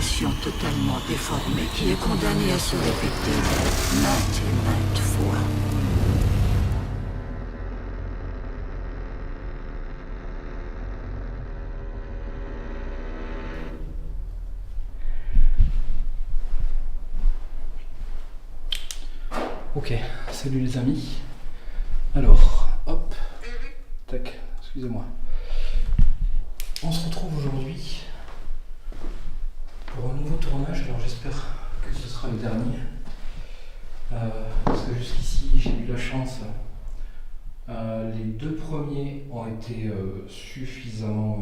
émotion totalement déformée qui est condamnée à se répéter maintes et maintes fois. Ok, salut les amis. Alors, hop, tac, excusez-moi. On se retrouve aujourd'hui pour un nouveau tournage. Alors j'espère que ce sera le dernier. Parce que jusqu'ici j'ai eu la chance. Les deux premiers ont été suffisamment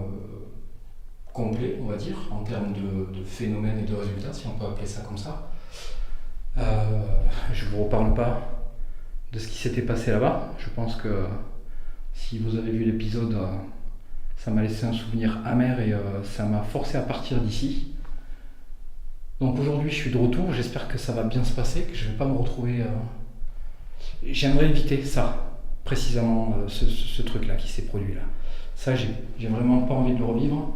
complets, on va dire, en termes de phénomènes et de résultats, si on peut appeler ça comme ça. Je ne vous reparle pas de ce qui s'était passé là-bas. Je pense que si vous avez vu l'épisode, ça m'a laissé un souvenir amer et ça m'a forcé à partir d'ici. Donc aujourd'hui je suis de retour, j'espère que ça va bien se passer, que je ne vais pas me retrouver... J'aimerais éviter ça, précisément ce truc-là qui s'est produit là. Ça j'ai vraiment pas envie de le revivre.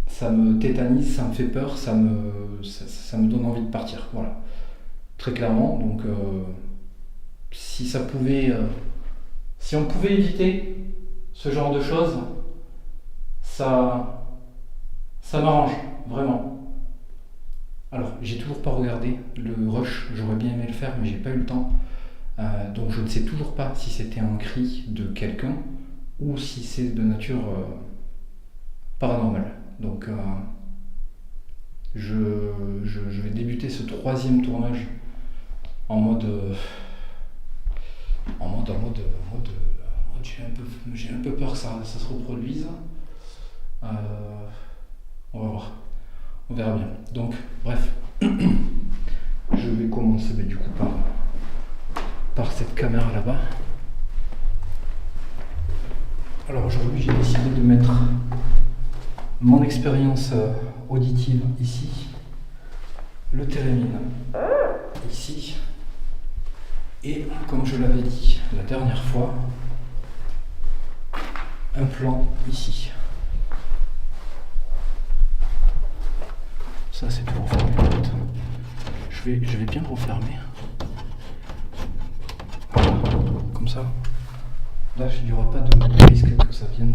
Ça me tétanise, ça me fait peur, ça me donne envie de partir. Voilà. Très clairement, donc si ça pouvait, si on pouvait éviter ce genre de choses, ça m'arrange, vraiment. Alors, j'ai toujours pas regardé le rush, j'aurais bien aimé le faire, mais j'ai pas eu le temps. Donc je ne sais toujours pas si c'était un cri de quelqu'un ou si c'est de nature paranormale. Donc je vais débuter ce troisième tournage en mode j'ai un peu peur que ça se reproduise. On va voir, on verra bien. Donc bref, je vais commencer du coup par cette caméra là-bas. Alors aujourd'hui j'ai décidé de mettre mon expérience auditive ici, le télémine ici. Et comme je l'avais dit la dernière fois, un plan ici. Ça c'est pour refermer la porte. Je vais bien refermer. Voilà, comme ça. Là il n'y aura pas de risque que ça vienne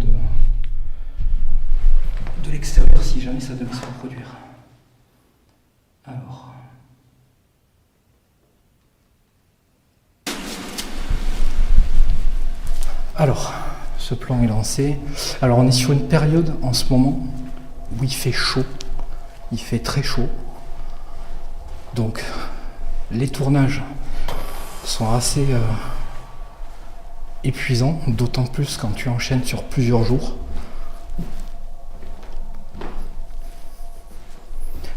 de l'extérieur si jamais ça devait se reproduire. Alors, ce plan est lancé. Alors, on est sur une période en ce moment où il fait chaud. Il fait très chaud. Donc, les tournages sont assez épuisants, d'autant plus quand tu enchaînes sur plusieurs jours.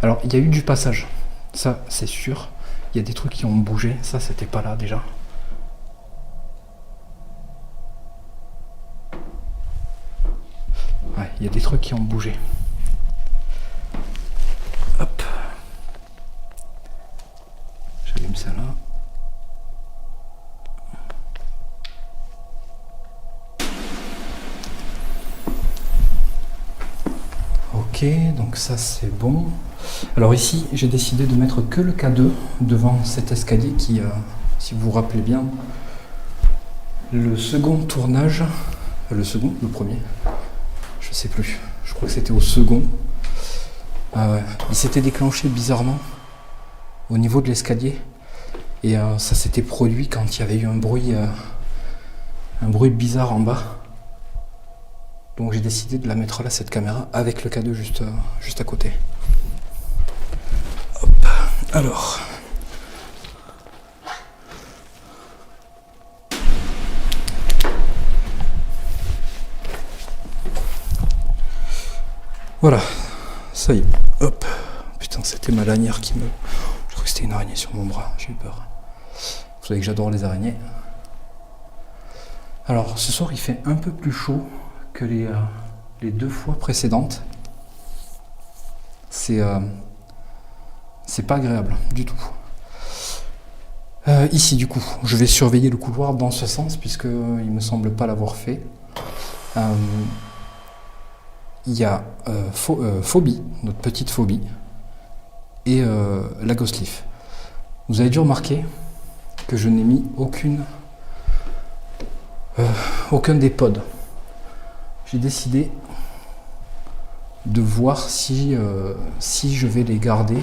Alors, il y a eu du passage. Ça, c'est sûr. Il y a des trucs qui ont bougé. Ça, c'était pas là déjà. Ouais, il y a des trucs qui ont bougé. Hop. J'allume ça là. Ok, donc ça c'est bon. Alors ici, j'ai décidé de mettre que le K2 devant cet escalier qui, si vous vous rappelez bien, le second tournage, le premier, je sais plus, je crois que c'était au second. Il s'était déclenché bizarrement au niveau de l'escalier et ça s'était produit quand il y avait eu un bruit bizarre en bas. Donc j'ai décidé de la mettre là, cette caméra, avec le K2 juste à côté. Hop. Alors. Voilà, ça y est, hop. Putain, c'était ma lanière qui me... Je crois que c'était une araignée sur mon bras, j'ai eu peur. Vous savez que j'adore les araignées. Alors, ce soir, il fait un peu plus chaud que les deux fois précédentes. C'est pas agréable du tout. Ici, du coup, je vais surveiller le couloir dans ce sens, puisqu'il me semble pas l'avoir fait. Il y a Phobie, notre petite Phobie, et la Ghost Leaf. Vous avez dû remarquer que je n'ai mis aucun des pods. J'ai décidé de voir si je vais les garder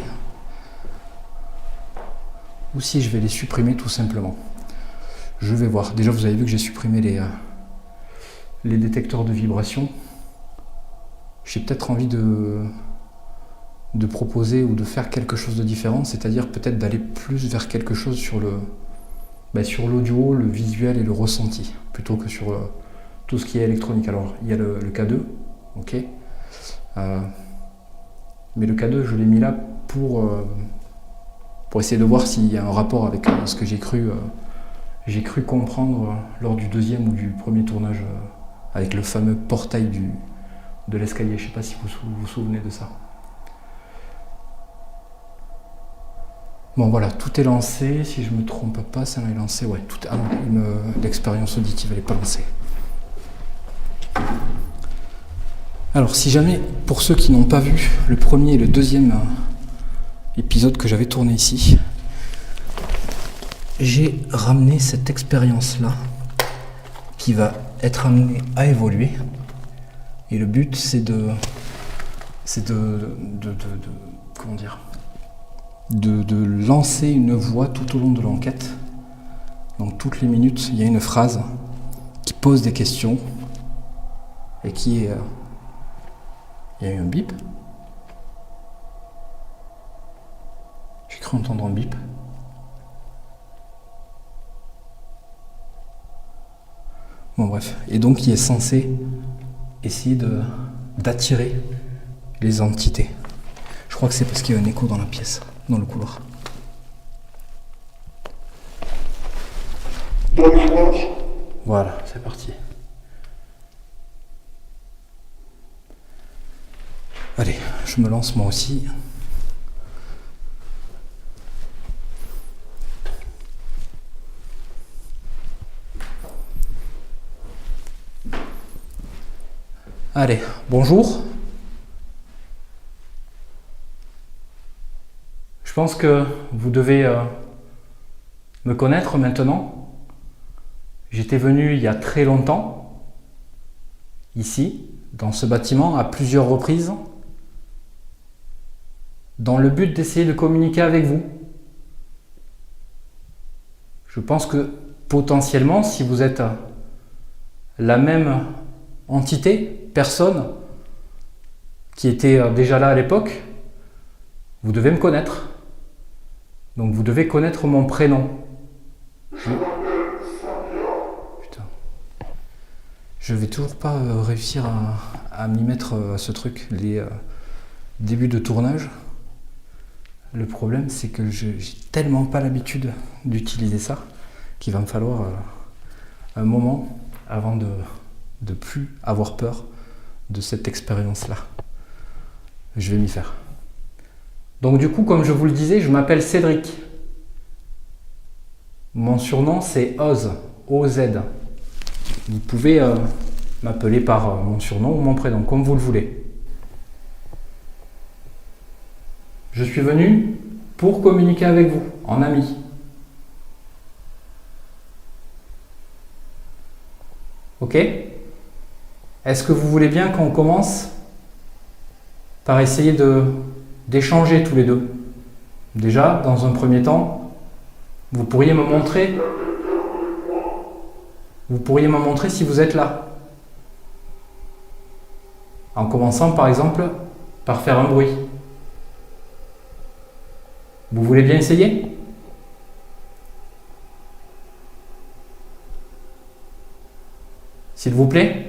ou si je vais les supprimer tout simplement. Je vais voir. Déjà, vous avez vu que j'ai supprimé les détecteurs de vibration. J'ai peut-être envie de proposer ou de faire quelque chose de différent, c'est-à-dire peut-être d'aller plus vers quelque chose sur l'audio, le visuel et le ressenti, plutôt que sur tout ce qui est électronique. Alors, il y a le K2, ok, mais le K2, je l'ai mis là pour essayer de voir s'il y a un rapport avec ce que j'ai cru comprendre lors du deuxième ou du premier tournage avec le fameux portail de l'escalier. Je ne sais pas si vous vous souvenez de ça. Bon voilà, tout est lancé, si je ne me trompe pas, ça est lancé, ouais, tout. Ah non, l'expérience auditive elle n'est pas lancée. Alors si jamais, pour ceux qui n'ont pas vu le premier et le deuxième épisode que j'avais tourné ici, j'ai ramené cette expérience-là qui va être amenée à évoluer. Et le but c'est comment dire, de lancer une voix tout au long de l'enquête. Donc toutes les minutes, il y a une phrase qui pose des questions et qui est... Il y a eu un bip. J'ai cru entendre un bip. Bon bref, et donc qui est censé essayer d'attirer les entités. Je crois que c'est parce qu'il y a un écho dans la pièce, dans le couloir. Voilà, c'est parti. Allez, je me lance moi aussi. Allez, bonjour. Je pense que vous devez me connaître maintenant. J'étais venu il y a très longtemps, ici, dans ce bâtiment, à plusieurs reprises, dans le but d'essayer de communiquer avec vous. Je pense que potentiellement, si vous êtes la même entité, personne qui était déjà là à l'époque, vous devez me connaître. Donc vous devez connaître mon prénom. Putain. Je vais toujours pas réussir à m'y mettre à ce truc. Les débuts de tournage, le problème c'est que j'ai tellement pas l'habitude d'utiliser ça qu'il va me falloir un moment avant de plus avoir peur de cette expérience-là. Je vais m'y faire. Donc du coup, comme je vous le disais, je m'appelle Cédric. Mon surnom c'est Oz, O-Z. Vous pouvez m'appeler par mon surnom ou mon prénom, comme vous le voulez. Je suis venu pour communiquer avec vous, en ami. Ok ? Est-ce que vous voulez bien qu'on commence par essayer d'échanger tous les deux? Déjà, dans un premier temps, vous pourriez me montrer si vous êtes là. En commençant par exemple par faire un bruit. Vous voulez bien essayer? S'il vous plaît?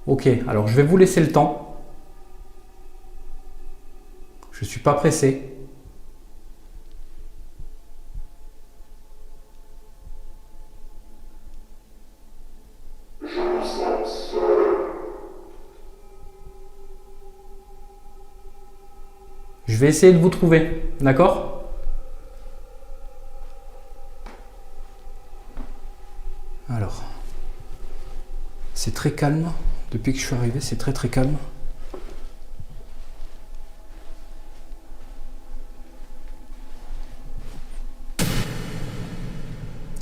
Ok, alors je vais vous laisser le temps. Je ne suis pas pressé. Je vais essayer de vous trouver, d'accord? Alors, c'est très calme. Depuis que je suis arrivé, c'est très très calme.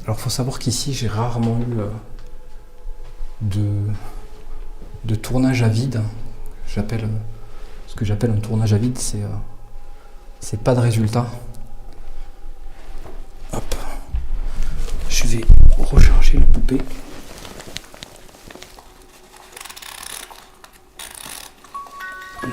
Alors, faut savoir qu'ici, j'ai rarement eu de tournage à vide. Ce que j'appelle un tournage à vide, c'est pas de résultat. Hop. Je vais recharger la poupée. Là.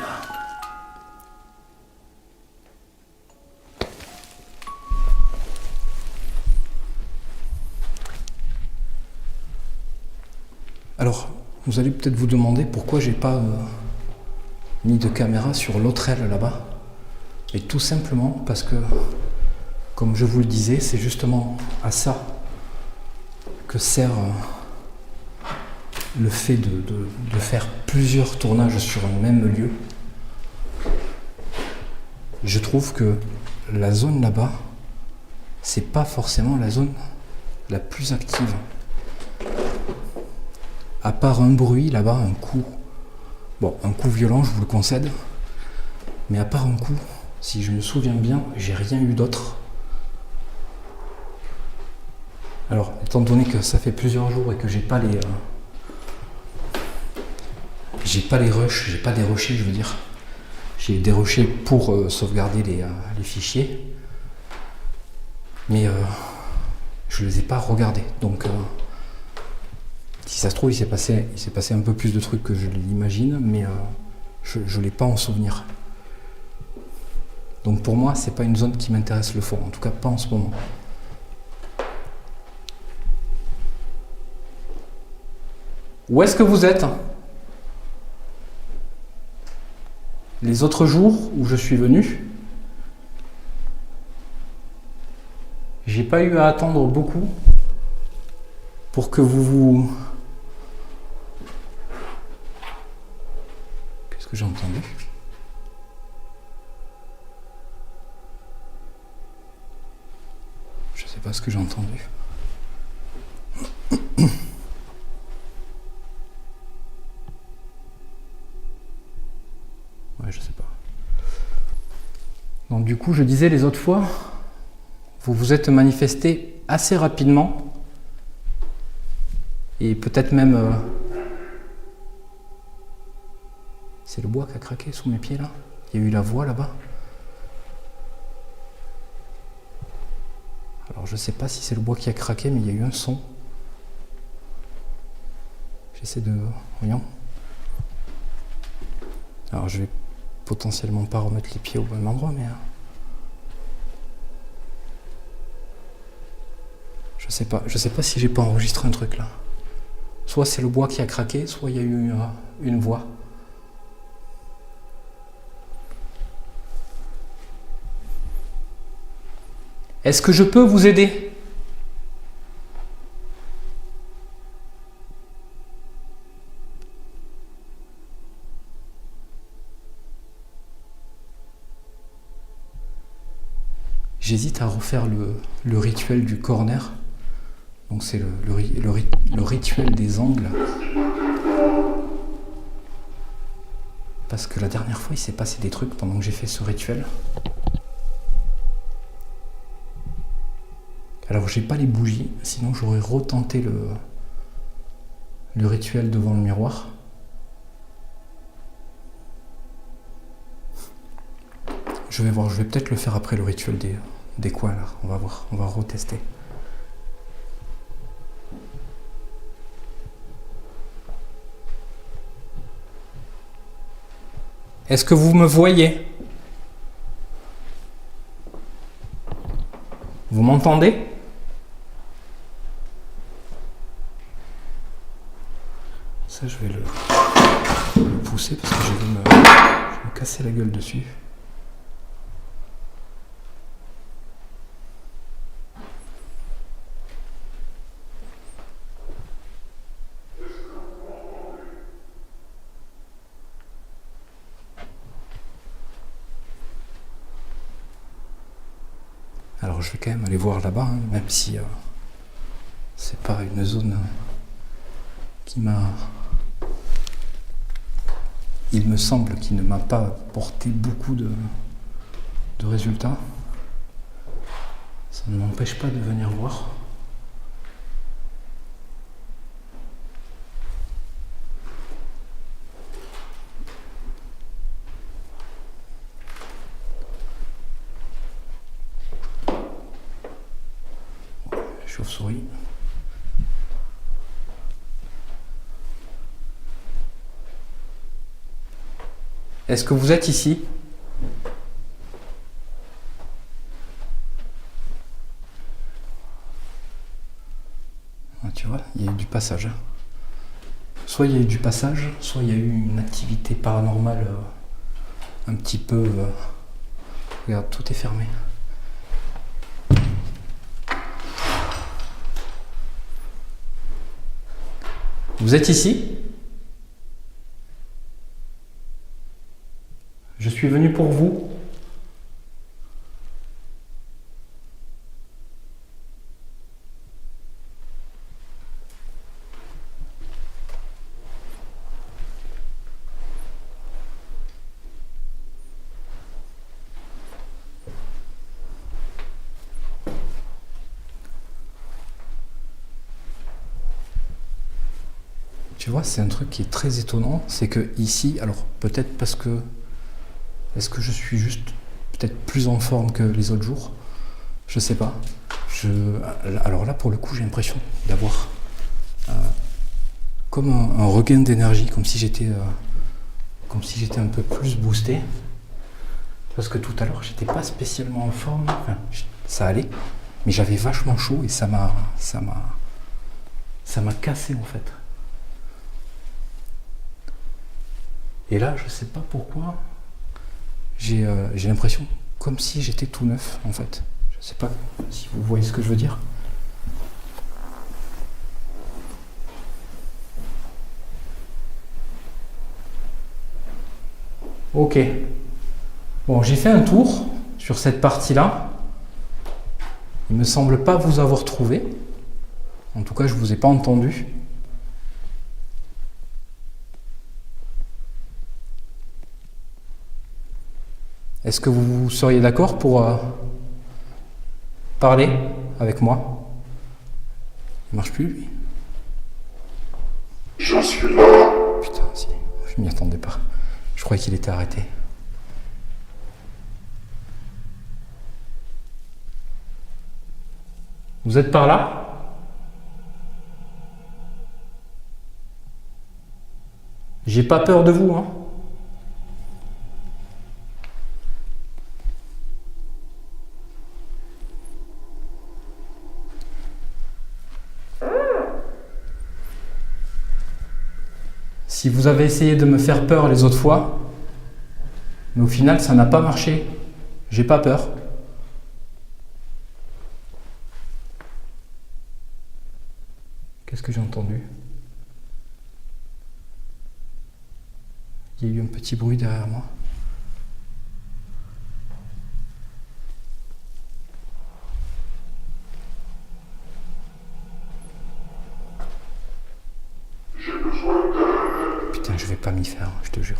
Alors, vous allez peut-être vous demander pourquoi j'ai pas mis de caméra sur l'autre aile là-bas. Et tout simplement parce que, comme je vous le disais, c'est justement à ça que sert le fait de faire plusieurs tournages sur un même lieu. Je trouve que la zone là-bas, c'est pas forcément la zone la plus active. À part un bruit là-bas, un coup violent, je vous le concède, mais à part un coup, si je me souviens bien, j'ai rien eu d'autre. Alors, étant donné que ça fait plusieurs jours et que j'ai pas les rushs, j'ai pas des rushés, je veux dire. J'ai des rushés pour sauvegarder les fichiers, mais je les ai pas regardés. Donc, si ça se trouve, il s'est passé un peu plus de trucs que je l'imagine, mais je l'ai pas en souvenir. Donc pour moi, c'est pas une zone qui m'intéresse le fond, en tout cas pas en ce moment. Où est-ce que vous êtes? Les autres jours où je suis venu, j'ai pas eu à attendre beaucoup pour que vous... Qu'est-ce que j'ai entendu? Je sais pas ce que j'ai entendu. Ouais, je sais pas. Donc du coup, je disais les autres fois, vous vous êtes manifesté assez rapidement et peut-être même... C'est le bois qui a craqué sous mes pieds là. Il y a eu la voix là-bas. Alors je sais pas si c'est le bois qui a craqué, mais il y a eu un son. J'essaie de... Voyons. Alors je vais potentiellement pas remettre les pieds au bon endroit, mais... Je sais pas si j'ai pas enregistré un truc là. Soit c'est le bois qui a craqué, soit il y a eu une voix. Est-ce que je peux vous aider? J'hésite à refaire le rituel du corner. Donc c'est le rituel des angles. Parce que la dernière fois, il s'est passé des trucs pendant que j'ai fait ce rituel. Alors j'ai pas les bougies, sinon j'aurais retenté le rituel devant le miroir. Je vais voir, je vais peut-être le faire après le rituel des coins là. On va voir, on va retester. Est-ce que vous me voyez? Vous m'entendez? Ça, je vais le pousser parce que je vais me casser la gueule dessus. je vais quand même aller voir là-bas, hein, même si c'est pas une zone qui m'a... Il me semble qu'il ne m'a pas porté beaucoup de résultats. Ça ne m'empêche pas de venir voir. Chauve-souris. Est-ce que vous êtes ici? Ah, tu vois, il y a eu du passage. Soit il y a eu du passage, soit il y a eu une activité paranormale un petit peu... Regarde, tout est fermé. Vous êtes ici? Je suis venu pour vous. Tu vois, c'est un truc qui est très étonnant, c'est que ici, alors peut-être parce que... Est-ce que je suis juste peut-être plus en forme que les autres jours? Je sais pas. Alors là, pour le coup, j'ai l'impression d'avoir comme un regain d'énergie, comme si j'étais un peu plus boosté. Parce que tout à l'heure, j'étais pas spécialement en forme. Enfin, ça allait, mais j'avais vachement chaud et ça m'a cassé en fait. Et là, je sais pas pourquoi. J'ai l'impression comme si j'étais tout neuf en fait. Je sais pas si vous voyez ce que je veux dire. Ok. Bon, j'ai fait un tour sur cette partie-là. Il me semble pas vous avoir trouvé. En tout cas, je vous ai pas entendu. Est-ce que vous seriez d'accord pour parler avec moi? Il marche plus, lui? Je suis là. Putain, si, je m'y attendais pas. Je croyais qu'il était arrêté. Vous êtes par là? J'ai pas peur de vous, hein. Si vous avez essayé de me faire peur les autres fois, mais au final ça n'a pas marché, j'ai pas peur. Qu'est-ce que j'ai entendu? Il y a eu un petit bruit derrière moi. Putain, je vais pas m'y faire, je te jure.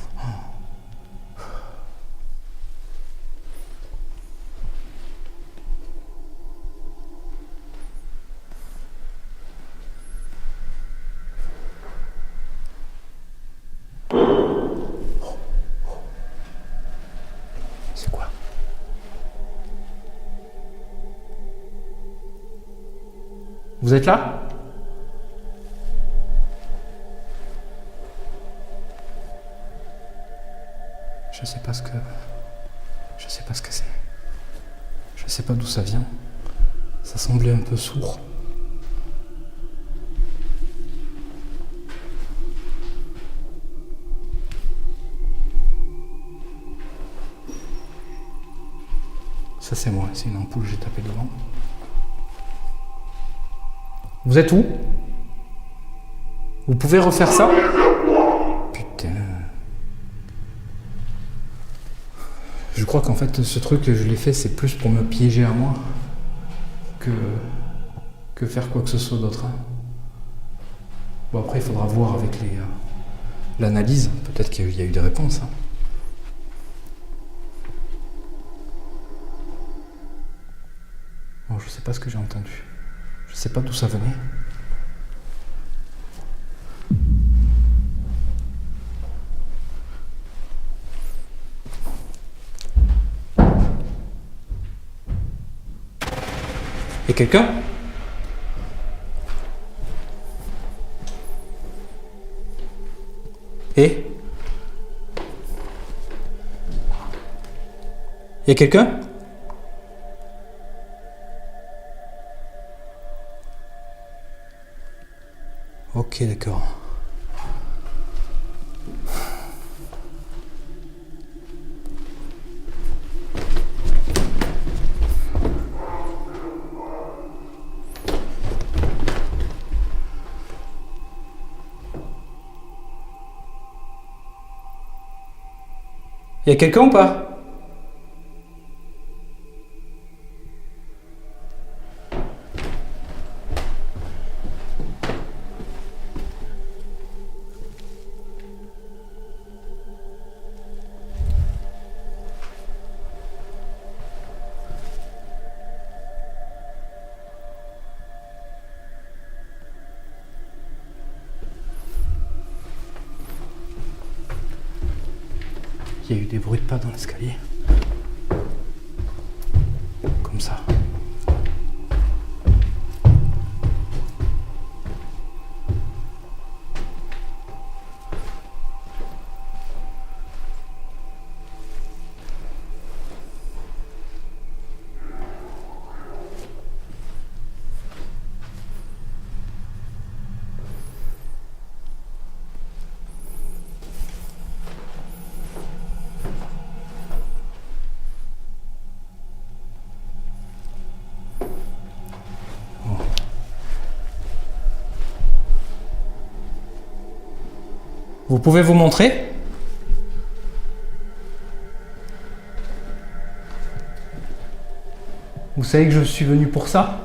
C'est quoi? Vous êtes là? Je sais pas ce que c'est. Je sais pas d'où ça vient. Ça semblait un peu sourd. Ça c'est moi, c'est une ampoule, j'ai tapé devant. Vous êtes où? Vous pouvez refaire ça? Putain. Je crois qu'en fait ce truc que je l'ai fait c'est plus pour me piéger à moi. que faire quoi que ce soit d'autre. Hein. Bon, après, il faudra voir avec l'analyse. Peut-être qu'il y a eu des réponses. Hein. Bon, je sais pas ce que j'ai entendu. Je sais pas d'où ça venait. Y'a quelqu'un ? Eh ? Y'a quelqu'un ? Ok, d'accord. Y'a quelqu'un ou pas ? Il y a eu des bruits de pas dans l'escalier. Comme ça. Vous pouvez vous montrer ? Vous savez que je suis venu pour ça ?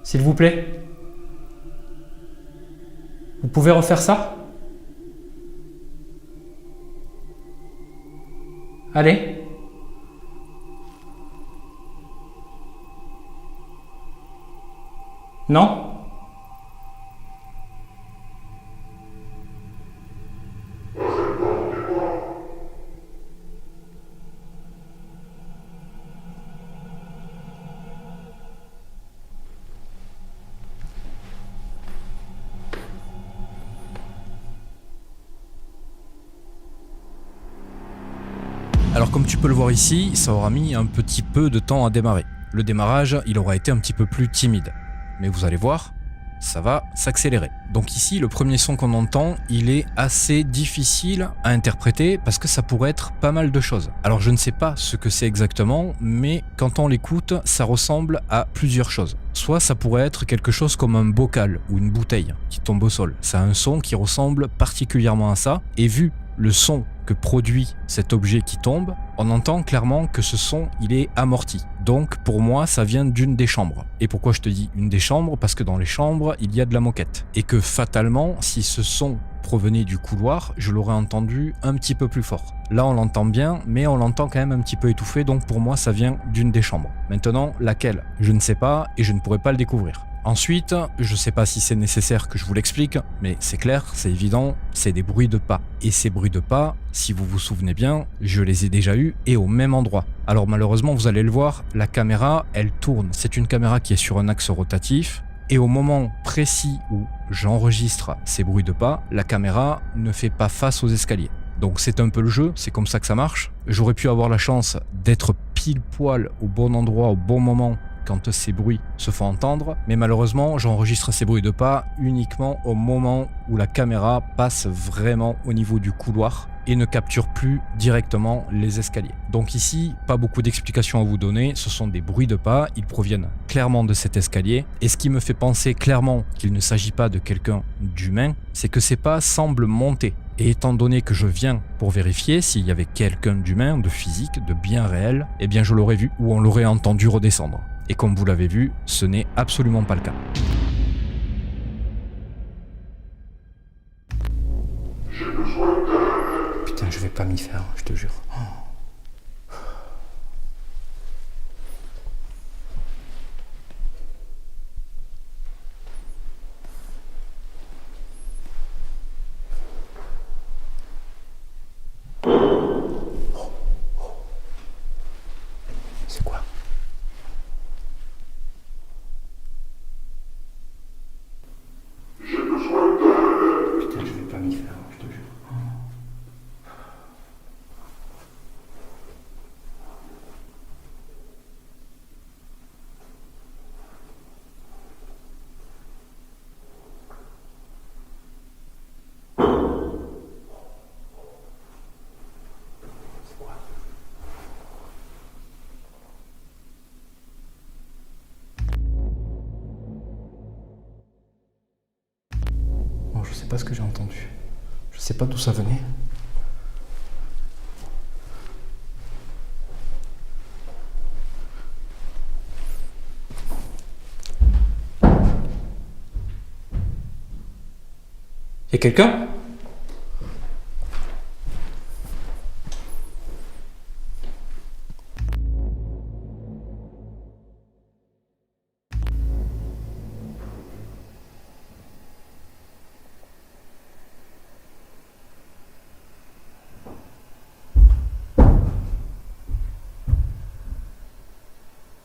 S'il vous plaît ? Vous pouvez refaire ça ? Allez ? Non ? Alors comme tu peux le voir ici, ça aura mis un petit peu de temps à démarrer. Le démarrage, il aura été un petit peu plus timide. Mais vous allez voir, ça va s'accélérer. Donc ici, le premier son qu'on entend, il est assez difficile à interpréter parce que ça pourrait être pas mal de choses. Alors je ne sais pas ce que c'est exactement, mais quand on l'écoute, ça ressemble à plusieurs choses. Soit ça pourrait être quelque chose comme un bocal ou une bouteille qui tombe au sol. Ça a un son qui ressemble particulièrement à ça, et vu le son que produit cet objet qui tombe, on entend clairement que ce son, il est amorti. Donc pour moi, ça vient d'une des chambres. Et pourquoi je te dis une des chambres ? Parce que dans les chambres, il y a de la moquette. Et que fatalement, si ce son provenait du couloir, je l'aurais entendu un petit peu plus fort. Là, on l'entend bien, mais on l'entend quand même un petit peu étouffé, donc pour moi, ça vient d'une des chambres. Maintenant, laquelle ? Je ne sais pas et je ne pourrai pas le découvrir. Ensuite, je sais pas si c'est nécessaire que je vous l'explique, mais c'est clair, c'est évident, c'est des bruits de pas. Et ces bruits de pas, si vous vous souvenez bien, je les ai déjà eus et au même endroit. Alors malheureusement, vous allez le voir, la caméra, elle tourne. C'est une caméra qui est sur un axe rotatif. Et au moment précis où j'enregistre ces bruits de pas, la caméra ne fait pas face aux escaliers. Donc c'est un peu le jeu, c'est comme ça que ça marche. J'aurais pu avoir la chance d'être pile poil au bon endroit, au bon moment, quand ces bruits se font entendre, mais malheureusement, j'enregistre ces bruits de pas uniquement au moment où la caméra passe vraiment au niveau du couloir et ne capture plus directement les escaliers. Donc ici, pas beaucoup d'explications à vous donner, ce sont des bruits de pas, ils proviennent clairement de cet escalier, et ce qui me fait penser clairement qu'il ne s'agit pas de quelqu'un d'humain, c'est que ces pas semblent monter. Et étant donné que je viens pour vérifier s'il y avait quelqu'un d'humain, de physique, de bien réel, eh bien je l'aurais vu ou on l'aurait entendu redescendre. Et comme vous l'avez vu, ce n'est absolument pas le cas. Putain, je vais pas m'y faire, je te jure. C'est quoi? Putain, je vais pas m'y faire, je te jure. Bon, je sais pas ce que j'ai entendu. Je sais pas d'où ça venait. Y'a quelqu'un?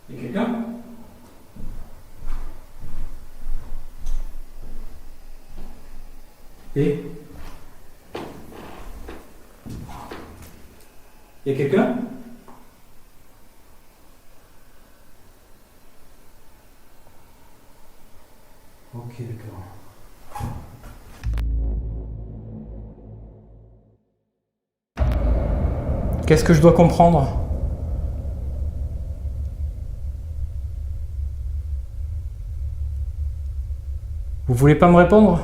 Y'a quelqu'un? Et? Y'a quelqu'un? Ok, d'accord. Qu'est-ce que je dois comprendre? Vous voulez pas me répondre?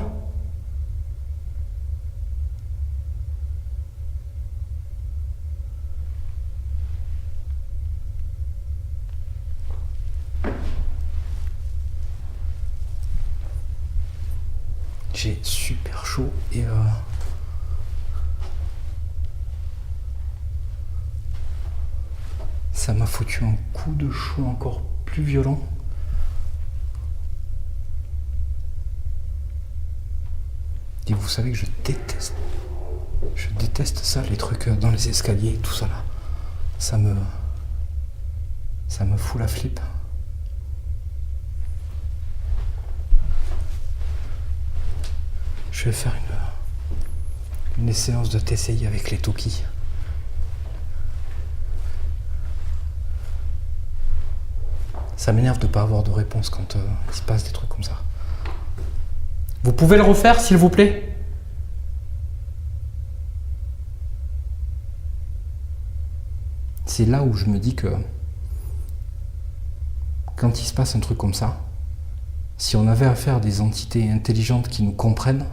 J'ai super chaud et ça m'a foutu un coup de chaud encore plus violent. Et vous savez que je déteste ça, les trucs dans les escaliers, tout ça là. Ça me fout la flippe. Je vais faire une séance de TCI avec les Toki. Ça m'énerve de ne pas avoir de réponse quand il se passe des trucs comme ça. Vous pouvez le refaire, s'il vous plaît? C'est là où je me dis que quand il se passe un truc comme ça, si on avait affaire à des entités intelligentes qui nous comprennent,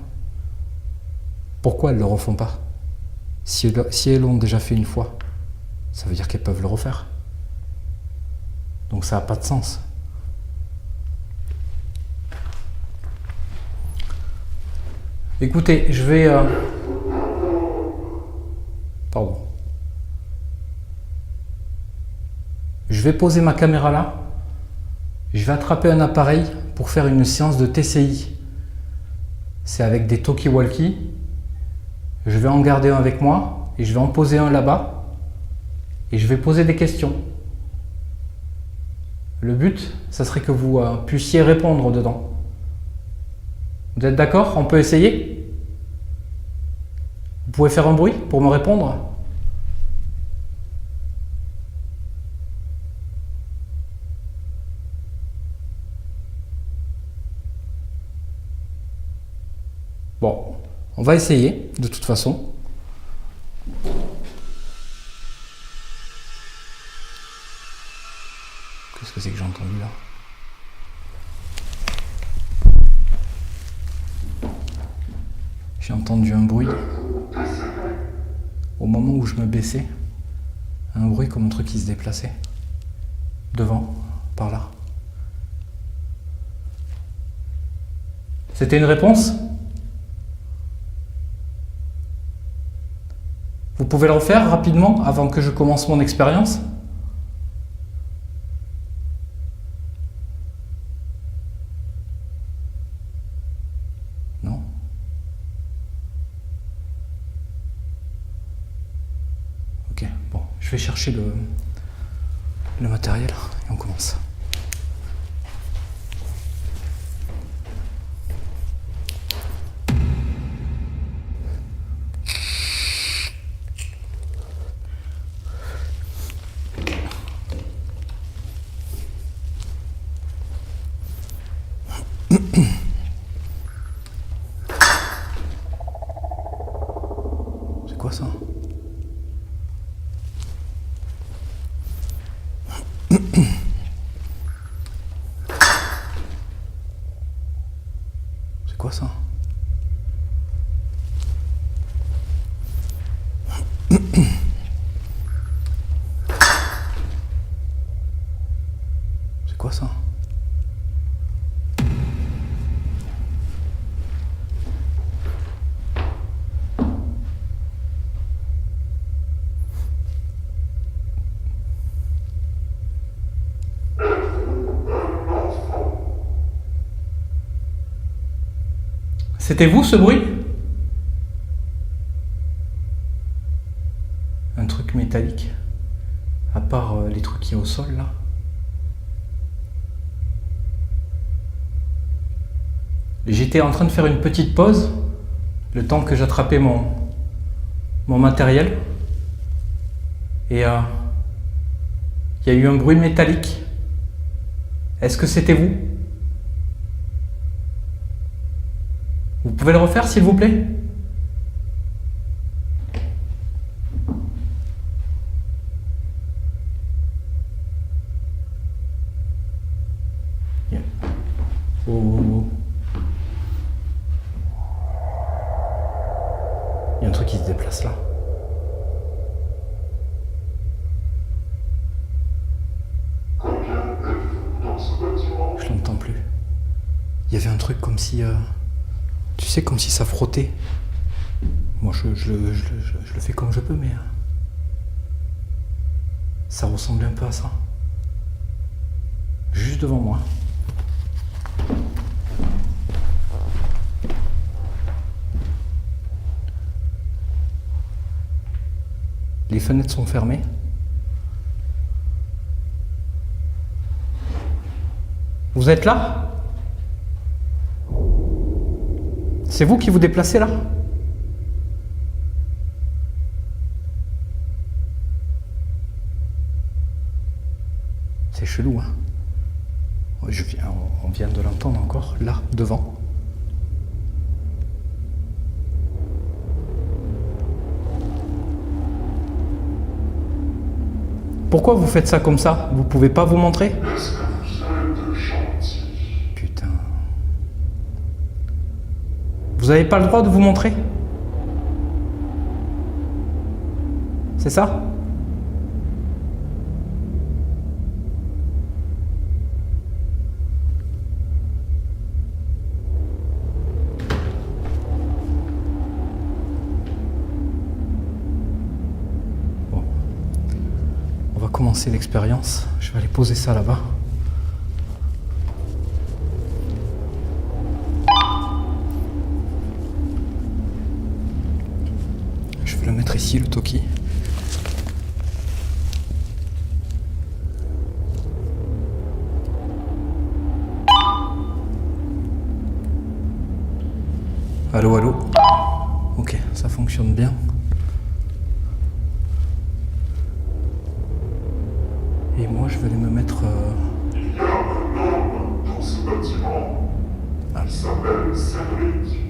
pourquoi elles ne le refont pas? Si elles l'ont déjà fait une fois, ça veut dire qu'elles peuvent le refaire. Donc ça n'a pas de sens. Écoutez, je vais... Pardon. Je vais poser ma caméra là. Je vais attraper un appareil pour faire une séance de TCI. C'est avec des talkie-walkie. Je vais en garder un avec moi et je vais en poser un là-bas. Et je vais poser des questions. Le but, ça serait que vous puissiez répondre dedans. Vous êtes d'accord? On peut essayer? Vous pouvez faire un bruit pour me répondre? Bon, on va essayer, de toute façon. Qu'est-ce que c'est que j'ai entendu là? J'ai entendu un bruit. Au moment où je me baissais, un bruit comme un truc qui se déplaçait. Devant, par là. C'était une réponse? Vous pouvez le refaire rapidement avant que je commence mon expérience? Non? Ok, bon, je vais chercher le matériel et on commence. C'est quoi ça? C'est quoi ça? C'est quoi ça? C'était vous ce bruit? Un truc métallique, à part les trucs qui sont au sol là. J'étais en train de faire une petite pause, le temps que j'attrapais mon matériel. Et il y a eu un bruit métallique. Est-ce que c'était vous? Vous pouvez le refaire s'il vous plaît? Yeah. Oh, oh, oh. Il y a un truc qui se déplace là. Je l'entends plus. Il y avait un truc comme si... tu sais, comme si ça frottait. Moi, je le fais comme je peux, mais... ça ressemblait un peu à ça. Juste devant moi. Les fenêtres sont fermées. Vous êtes là? C'est vous qui vous déplacez là? C'est chelou, hein? On vient de l'entendre encore, là, devant. Pourquoi vous faites ça comme ça? Vous pouvez pas vous montrer? Putain. Vous n'avez pas le droit de vous montrer? C'est ça? Bon. On va commencer l'expérience. Je vais aller poser ça là-bas. Je vais le mettre ici, le Toki. Allô, allô. Ok, ça fonctionne bien. Et moi, je vais aller me mettre... Il y a un homme dans ce bâtiment. Il s'appelle Cédric.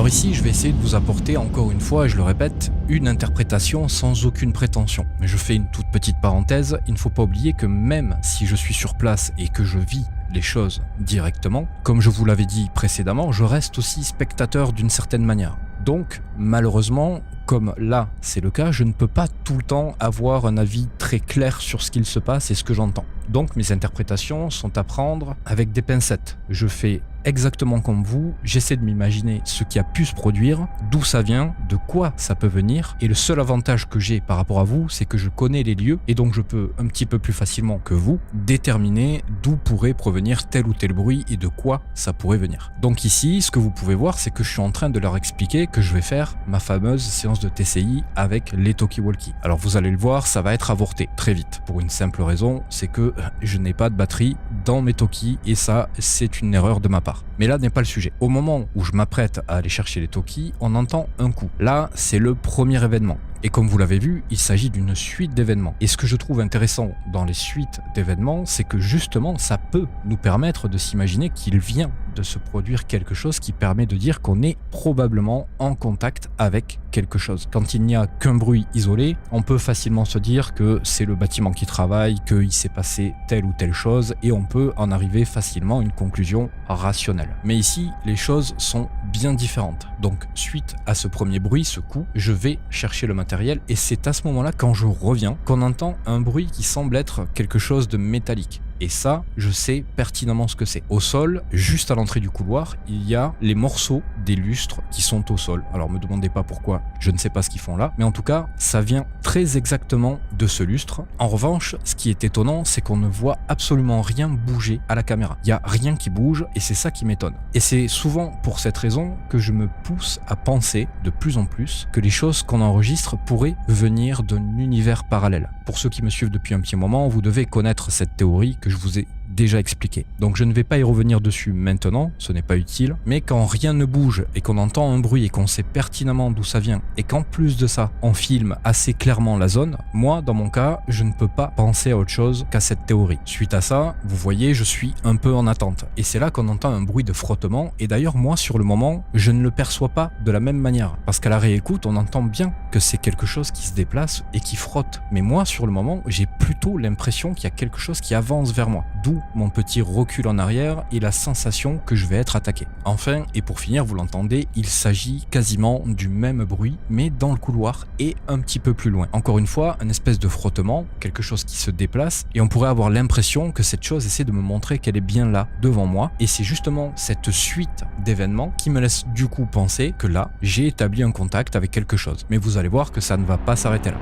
Alors ici, je vais essayer de vous apporter, encore une fois, et je le répète, une interprétation sans aucune prétention. Mais je fais une toute petite parenthèse, il ne faut pas oublier que même si je suis sur place et que je vis les choses directement, comme je vous l'avais dit précédemment, je reste aussi spectateur d'une certaine manière. Donc, malheureusement, comme là c'est le cas, je ne peux pas tout le temps avoir un avis très clair sur ce qu'il se passe et ce que j'entends. Donc mes interprétations sont à prendre avec des pincettes. Je fais exactement comme vous, j'essaie de m'imaginer ce qui a pu se produire, d'où ça vient, de quoi ça peut venir, et le seul avantage que j'ai par rapport à vous, c'est que je connais les lieux, et donc je peux un petit peu plus facilement que vous déterminer d'où pourrait provenir tel ou tel bruit et de quoi ça pourrait venir. Donc ici, ce que vous pouvez voir, c'est que je suis en train de leur expliquer que je vais faire ma fameuse séance de TCI avec les talkie-walkie. Alors vous allez le voir, ça va être avorté très vite, pour une simple raison, c'est que je n'ai pas de batterie dans mes talkies, et ça, c'est une erreur de ma part. Mais là n'est pas le sujet. Au moment où je m'apprête à aller chercher les talkies, on entend un coup. Là, c'est le premier événement. Et comme vous l'avez vu, il s'agit d'une suite d'événements. Et ce que je trouve intéressant dans les suites d'événements, c'est que justement, ça peut nous permettre de s'imaginer qu'il vient de se produire quelque chose qui permet de dire qu'on est probablement en contact avec quelque chose. Quand il n'y a qu'un bruit isolé, on peut facilement se dire que c'est le bâtiment qui travaille, qu'il s'est passé telle ou telle chose, et on peut en arriver facilement à une conclusion rationnelle. Mais ici, les choses sont bien différentes. Donc, suite à ce premier bruit, ce coup, je vais chercher le matériel, et c'est à ce moment-là, quand je reviens, qu'on entend un bruit qui semble être quelque chose de métallique. Et ça, je sais pertinemment ce que c'est. Au sol, juste à l'entrée du couloir, il y a les morceaux des lustres qui sont au sol. Alors me demandez pas pourquoi, je ne sais pas ce qu'ils font là, mais en tout cas, ça vient très exactement de ce lustre. En revanche, ce qui est étonnant, c'est qu'on ne voit absolument rien bouger à la caméra. Il n'y a rien qui bouge, et c'est ça qui m'étonne. Et c'est souvent pour cette raison que je me pousse à penser de plus en plus que les choses qu'on enregistre pourraient venir d'un univers parallèle. Pour ceux qui me suivent depuis un petit moment, vous devez connaître cette théorie que je vous ai déjà expliqué. Donc je ne vais pas y revenir dessus maintenant, ce n'est pas utile, mais quand rien ne bouge et qu'on entend un bruit et qu'on sait pertinemment d'où ça vient, et qu'en plus de ça, on filme assez clairement la zone, moi, dans mon cas, je ne peux pas penser à autre chose qu'à cette théorie. Suite à ça, vous voyez, je suis un peu en attente. Et c'est là qu'on entend un bruit de frottement, et d'ailleurs, moi, sur le moment, je ne le perçois pas de la même manière, parce qu'à la réécoute, on entend bien que c'est quelque chose qui se déplace et qui frotte. Mais moi, sur le moment, j'ai plutôt l'impression qu'il y a quelque chose qui avance vers moi, d'où mon petit recul en arrière et la sensation que je vais être attaqué. Enfin, et pour finir, vous l'entendez, il s'agit quasiment du même bruit, mais dans le couloir et un petit peu plus loin. Encore une fois, un espèce de frottement, quelque chose qui se déplace, et on pourrait avoir l'impression que cette chose essaie de me montrer qu'elle est bien là, devant moi, et c'est justement cette suite d'événements qui me laisse du coup penser que là, j'ai établi un contact avec quelque chose. Mais vous allez voir que ça ne va pas s'arrêter là.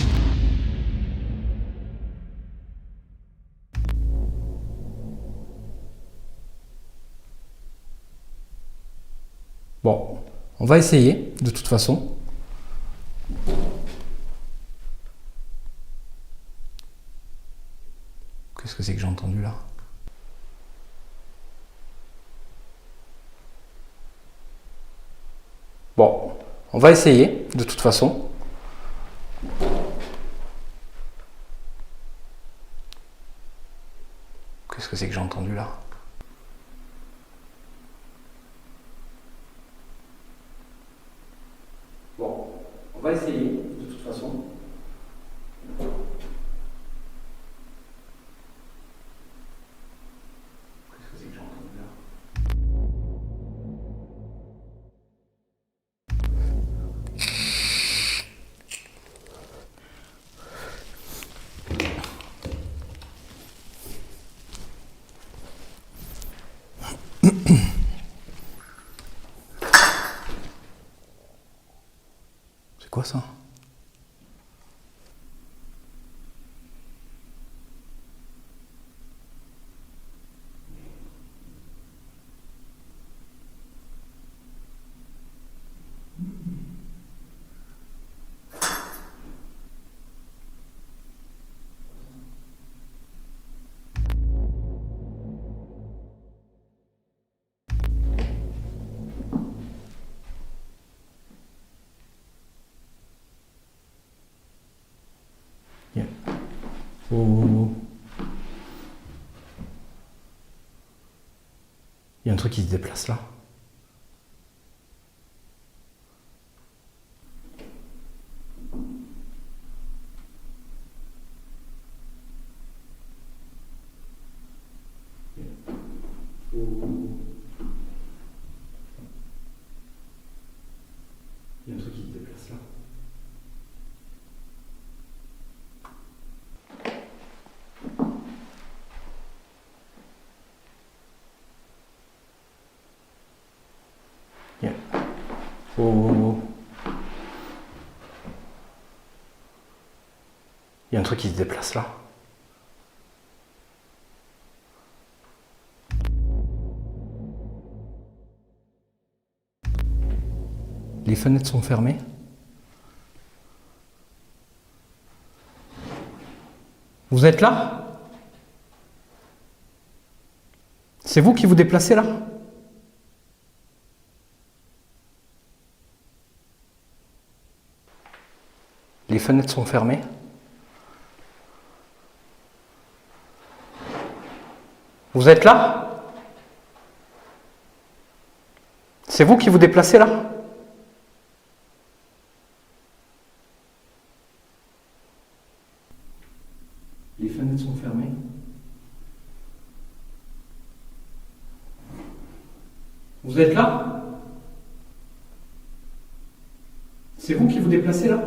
Bon, on va essayer, de toute façon. Qu'est-ce que c'est que j'ai entendu là? Bon, on va essayer, de toute façon. Qu'est-ce que c'est que j'ai entendu là? Bon, on va essayer, de toute façon. Qu'est-ce que c'est que j'ai entendu là? C'est quoi ça? Oh. Il y a un truc qui se déplace là. Il y a un truc qui se déplace là. Oh, oh, oh. Il y a un truc qui se déplace là. Les fenêtres sont fermées. Vous êtes là? C'est vous qui vous déplacez là? Les fenêtres sont fermées. Vous êtes là? C'est vous qui vous déplacez là? Les fenêtres sont fermées. Vous êtes là? C'est vous qui vous déplacez là?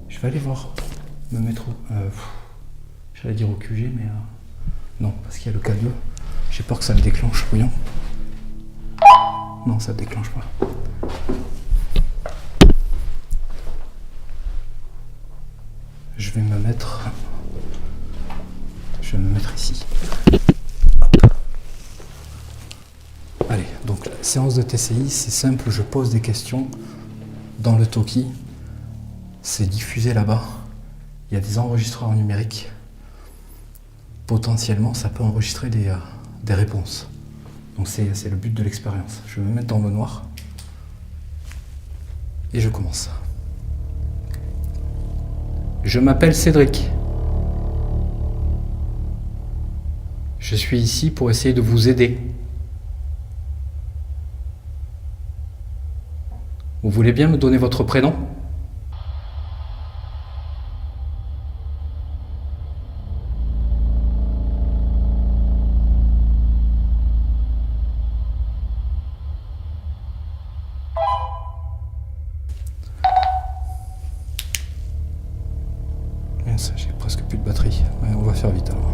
Je vais aller voir, me mettre au... j'allais dire au QG, mais non, parce qu'il y a le K2. J'ai peur que ça le déclenche, voyons. Non, ça ne déclenche pas. Je vais me mettre ici. Hop. Allez, donc la séance de TCI, c'est simple, je pose des questions dans le Toki. C'est diffusé là-bas. Il y a des enregistreurs numériques. Potentiellement, ça peut enregistrer des réponses. Donc c'est le but de l'expérience. Je vais me mettre dans le noir. Et je commence. Je m'appelle Cédric. Je suis ici pour essayer de vous aider. Vous voulez bien me donner votre prénom ? J'ai presque plus de batterie. Ouais, on va faire vite alors.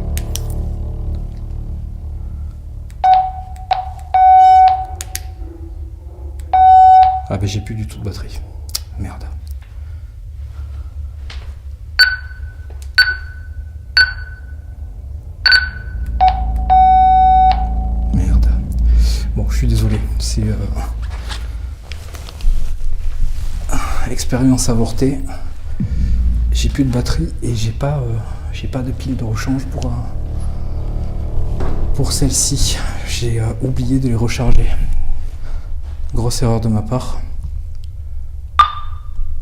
Ah ben j'ai plus du tout de batterie. Merde. Merde. Bon, je suis désolé. C'est expérience avortée. J'ai plus de batterie et j'ai pas de pile de rechange pour celle-ci. J'ai oublié de les recharger. Grosse erreur de ma part.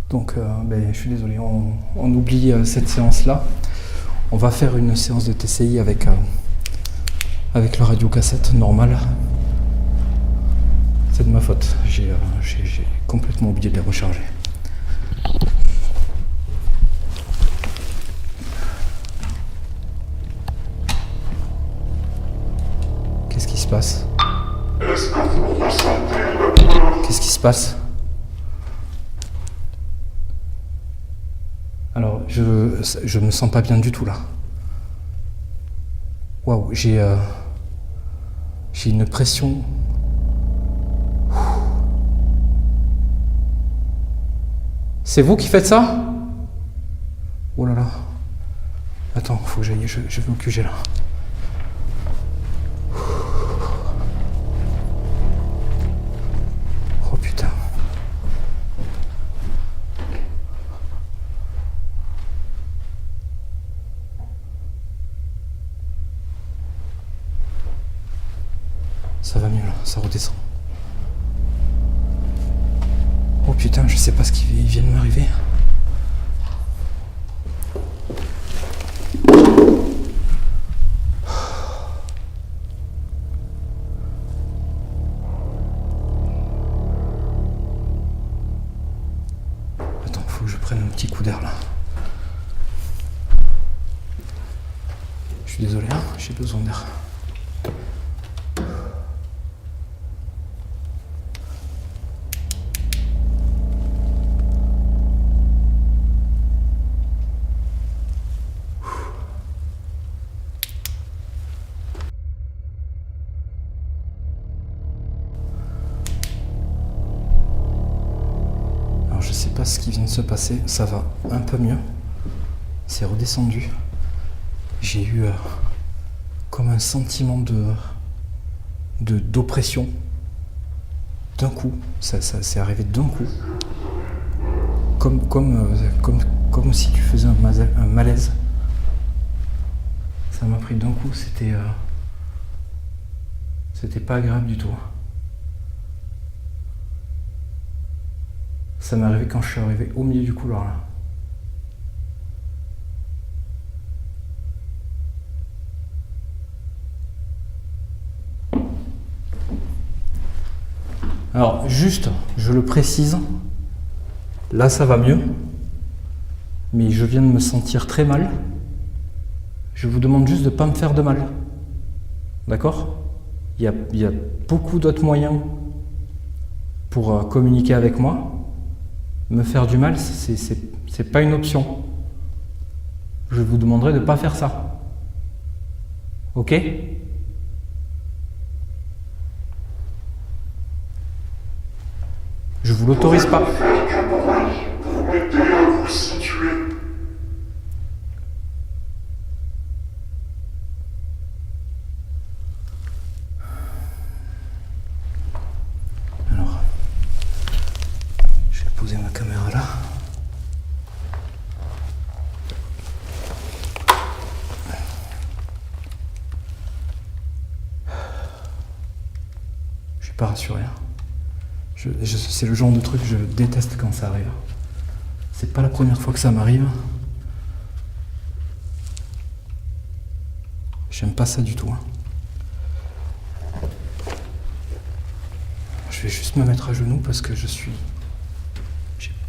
Donc je suis désolé, on oublie cette séance-là. On va faire une séance de TCI avec le radiocassette normal. C'est de ma faute. J'ai complètement oublié de les recharger. Qu'est-ce qui se passe ? Est-ce que vous ressentez la douleur? Qu'est-ce qui se passe ? Alors, je me sens pas bien du tout là. Waouh, j'ai une pression. C'est vous qui faites ça ? Oh là là. Attends, faut que j'aille, je vais au QG là. Oh putain. Ça va mieux là, ça redescend. Oh putain, je sais pas ce qui vient de m'arriver. petit coup d'air là. Je suis désolé, hein, j'ai besoin d'air. Alors je sais pas ce qui vient de se passer, ça va un peu mieux. C'est redescendu. J'ai eu comme un sentiment d'oppression d'un coup. Ça c'est arrivé d'un coup. Comme si tu faisais un malaise. Ça m'a pris d'un coup, c'était pas agréable du tout. Ça m'est arrivé quand je suis arrivé au milieu du couloir là. Alors juste, je le précise, là ça va mieux, mais je viens de me sentir très mal. Je vous demande juste de ne pas me faire de mal. D'accord ? Il y a beaucoup d'autres moyens pour communiquer avec moi. Me faire du mal, c'est pas une option. Je vous demanderai de ne pas faire ça. Ok ? Je vous l'autorise pas. Vous m'aidez à vous situer. Alors, je vais poser ma caméra là. Je suis pas rassuré. C'est le genre de truc que je déteste quand ça arrive. C'est pas la première fois que ça m'arrive. J'aime pas ça du tout. Hein. Je vais juste me mettre à genoux parce que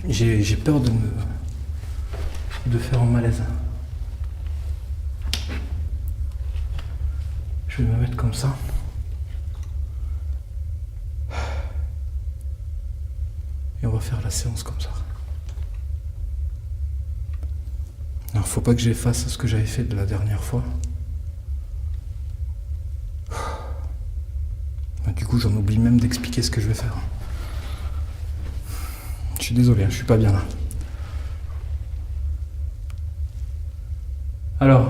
j'ai peur de faire un malaise. Je vais me mettre comme ça. Et on va faire la séance comme ça. Alors, faut pas que j'efface ce que j'avais fait de la dernière fois. Du coup, j'en oublie même d'expliquer ce que je vais faire. Je suis désolé, je suis pas bien là. Alors,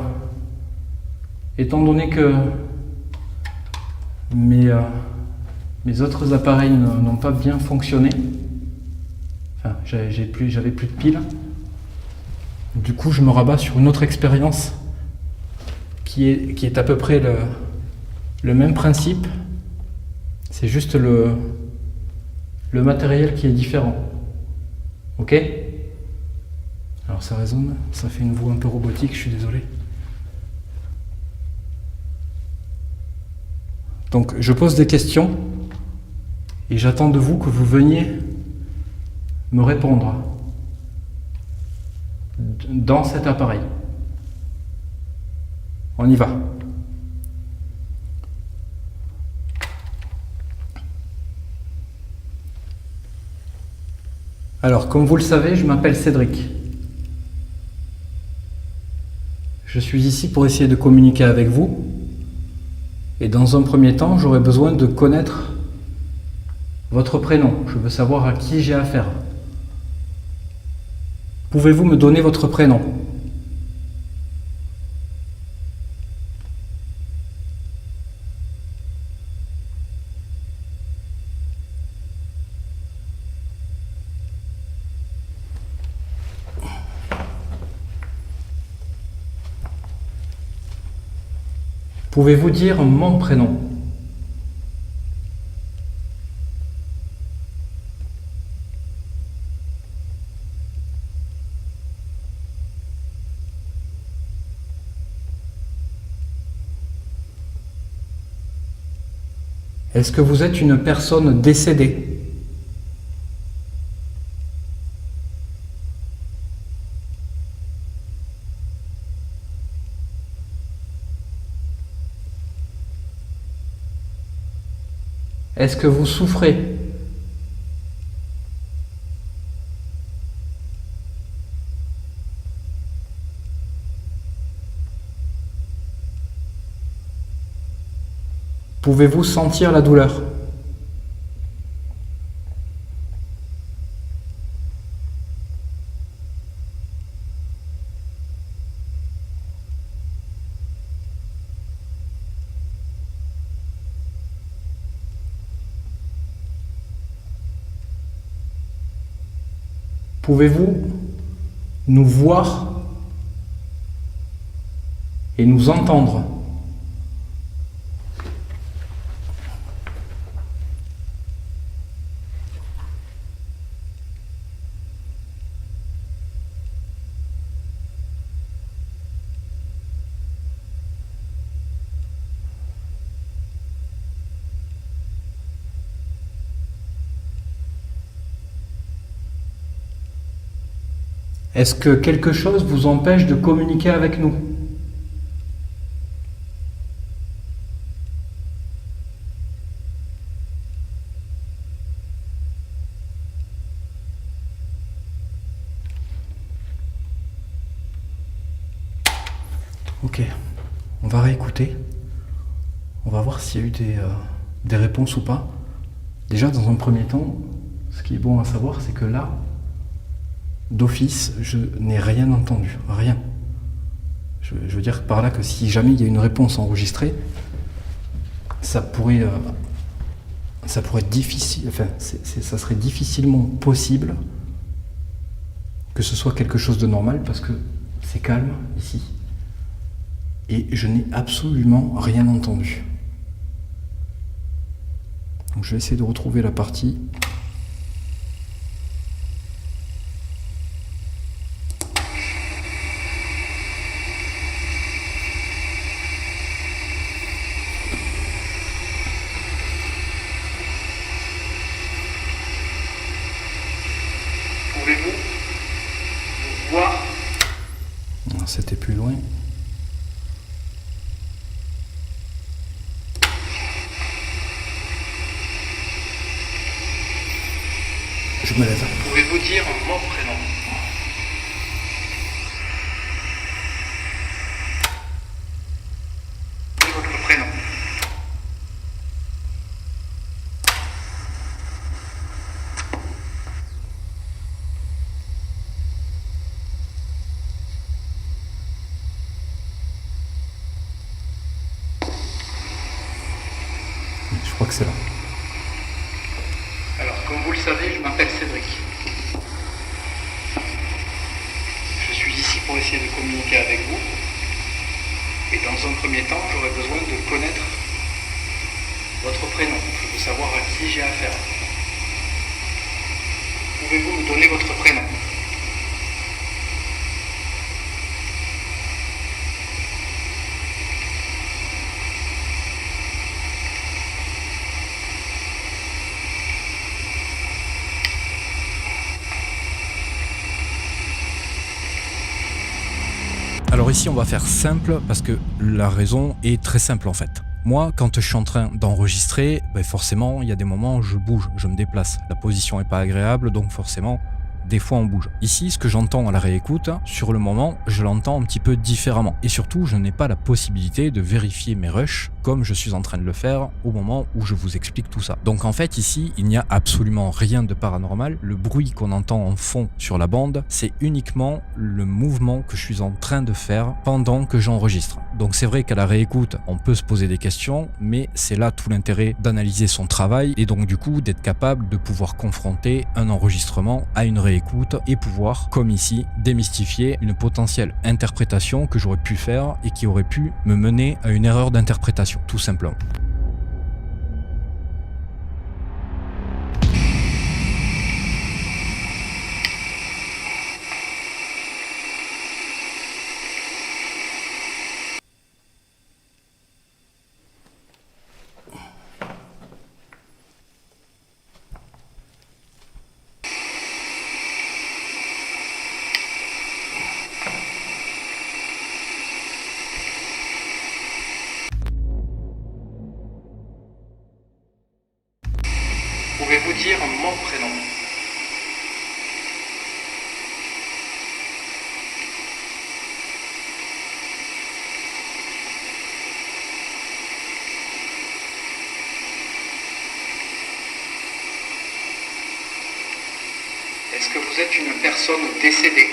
étant donné que mes autres appareils n'ont pas bien fonctionné, enfin, j'avais plus de piles. Du coup, je me rabats sur une autre expérience qui est à peu près le même principe. C'est juste le matériel qui est différent. Ok ? Alors ça résonne, ça fait une voix un peu robotique, je suis désolé. Donc je pose des questions et j'attends de vous que vous veniez me répondre dans cet appareil. On y va. Alors, comme vous le savez, je m'appelle Cédric. Je suis ici pour essayer de communiquer avec vous. Et dans un premier temps, j'aurais besoin de connaître votre prénom. Je veux savoir à qui j'ai affaire. Pouvez-vous me donner votre prénom ? Pouvez-vous dire mon prénom ? Est-ce que vous êtes une personne décédée ? Est-ce que vous souffrez? Pouvez-vous sentir la douleur? Pouvez-vous nous voir et nous entendre? Est-ce que quelque chose vous empêche de communiquer avec nous? Ok, on va réécouter. On va voir s'il y a eu des réponses ou pas. Déjà, dans un premier temps, ce qui est bon à savoir, c'est que là, d'office, je n'ai rien entendu, rien. Je veux dire par là que si jamais il y a une réponse enregistrée, ça pourrait être difficile, enfin, ça serait difficilement possible que ce soit quelque chose de normal parce que c'est calme ici et je n'ai absolument rien entendu. Donc je vais essayer de retrouver la partie. Pouvez-vous nous voir? Non, c'était plus loin. Je me lève. Pouvez-vous dire mon prénom? Et votre prénom? Je crois que c'est là. Alors, comme vous le savez, je m'appelle Cédric. Je suis ici pour essayer de communiquer avec vous. Et dans un premier temps, j'aurais besoin de connaître votre prénom. Je veux savoir à qui j'ai affaire. Pouvez-vous me donner votre prénom? Alors ici, on va faire simple parce que la raison est très simple en fait. Moi, quand je suis en train d'enregistrer, forcément, il y a des moments où je bouge, je me déplace. La position n'est pas agréable, donc forcément, des fois on bouge. Ici, ce que j'entends à la réécoute, sur le moment, je l'entends un petit peu différemment. Et surtout, je n'ai pas la possibilité de vérifier mes rushs comme je suis en train de le faire au moment où je vous explique tout ça. Donc en fait, ici, il n'y a absolument rien de paranormal. Le bruit qu'on entend en fond sur la bande, c'est uniquement le mouvement que je suis en train de faire pendant que j'enregistre. Donc c'est vrai qu'à la réécoute, on peut se poser des questions, mais c'est là tout l'intérêt d'analyser son travail et donc du coup d'être capable de pouvoir confronter un enregistrement à une réécoute et pouvoir, comme ici, démystifier une potentielle interprétation que j'aurais pu faire et qui aurait pu me mener à une erreur d'interprétation, tout simplement. Pouvez-vous dire mon prénom? Est-ce que vous êtes une personne décédée?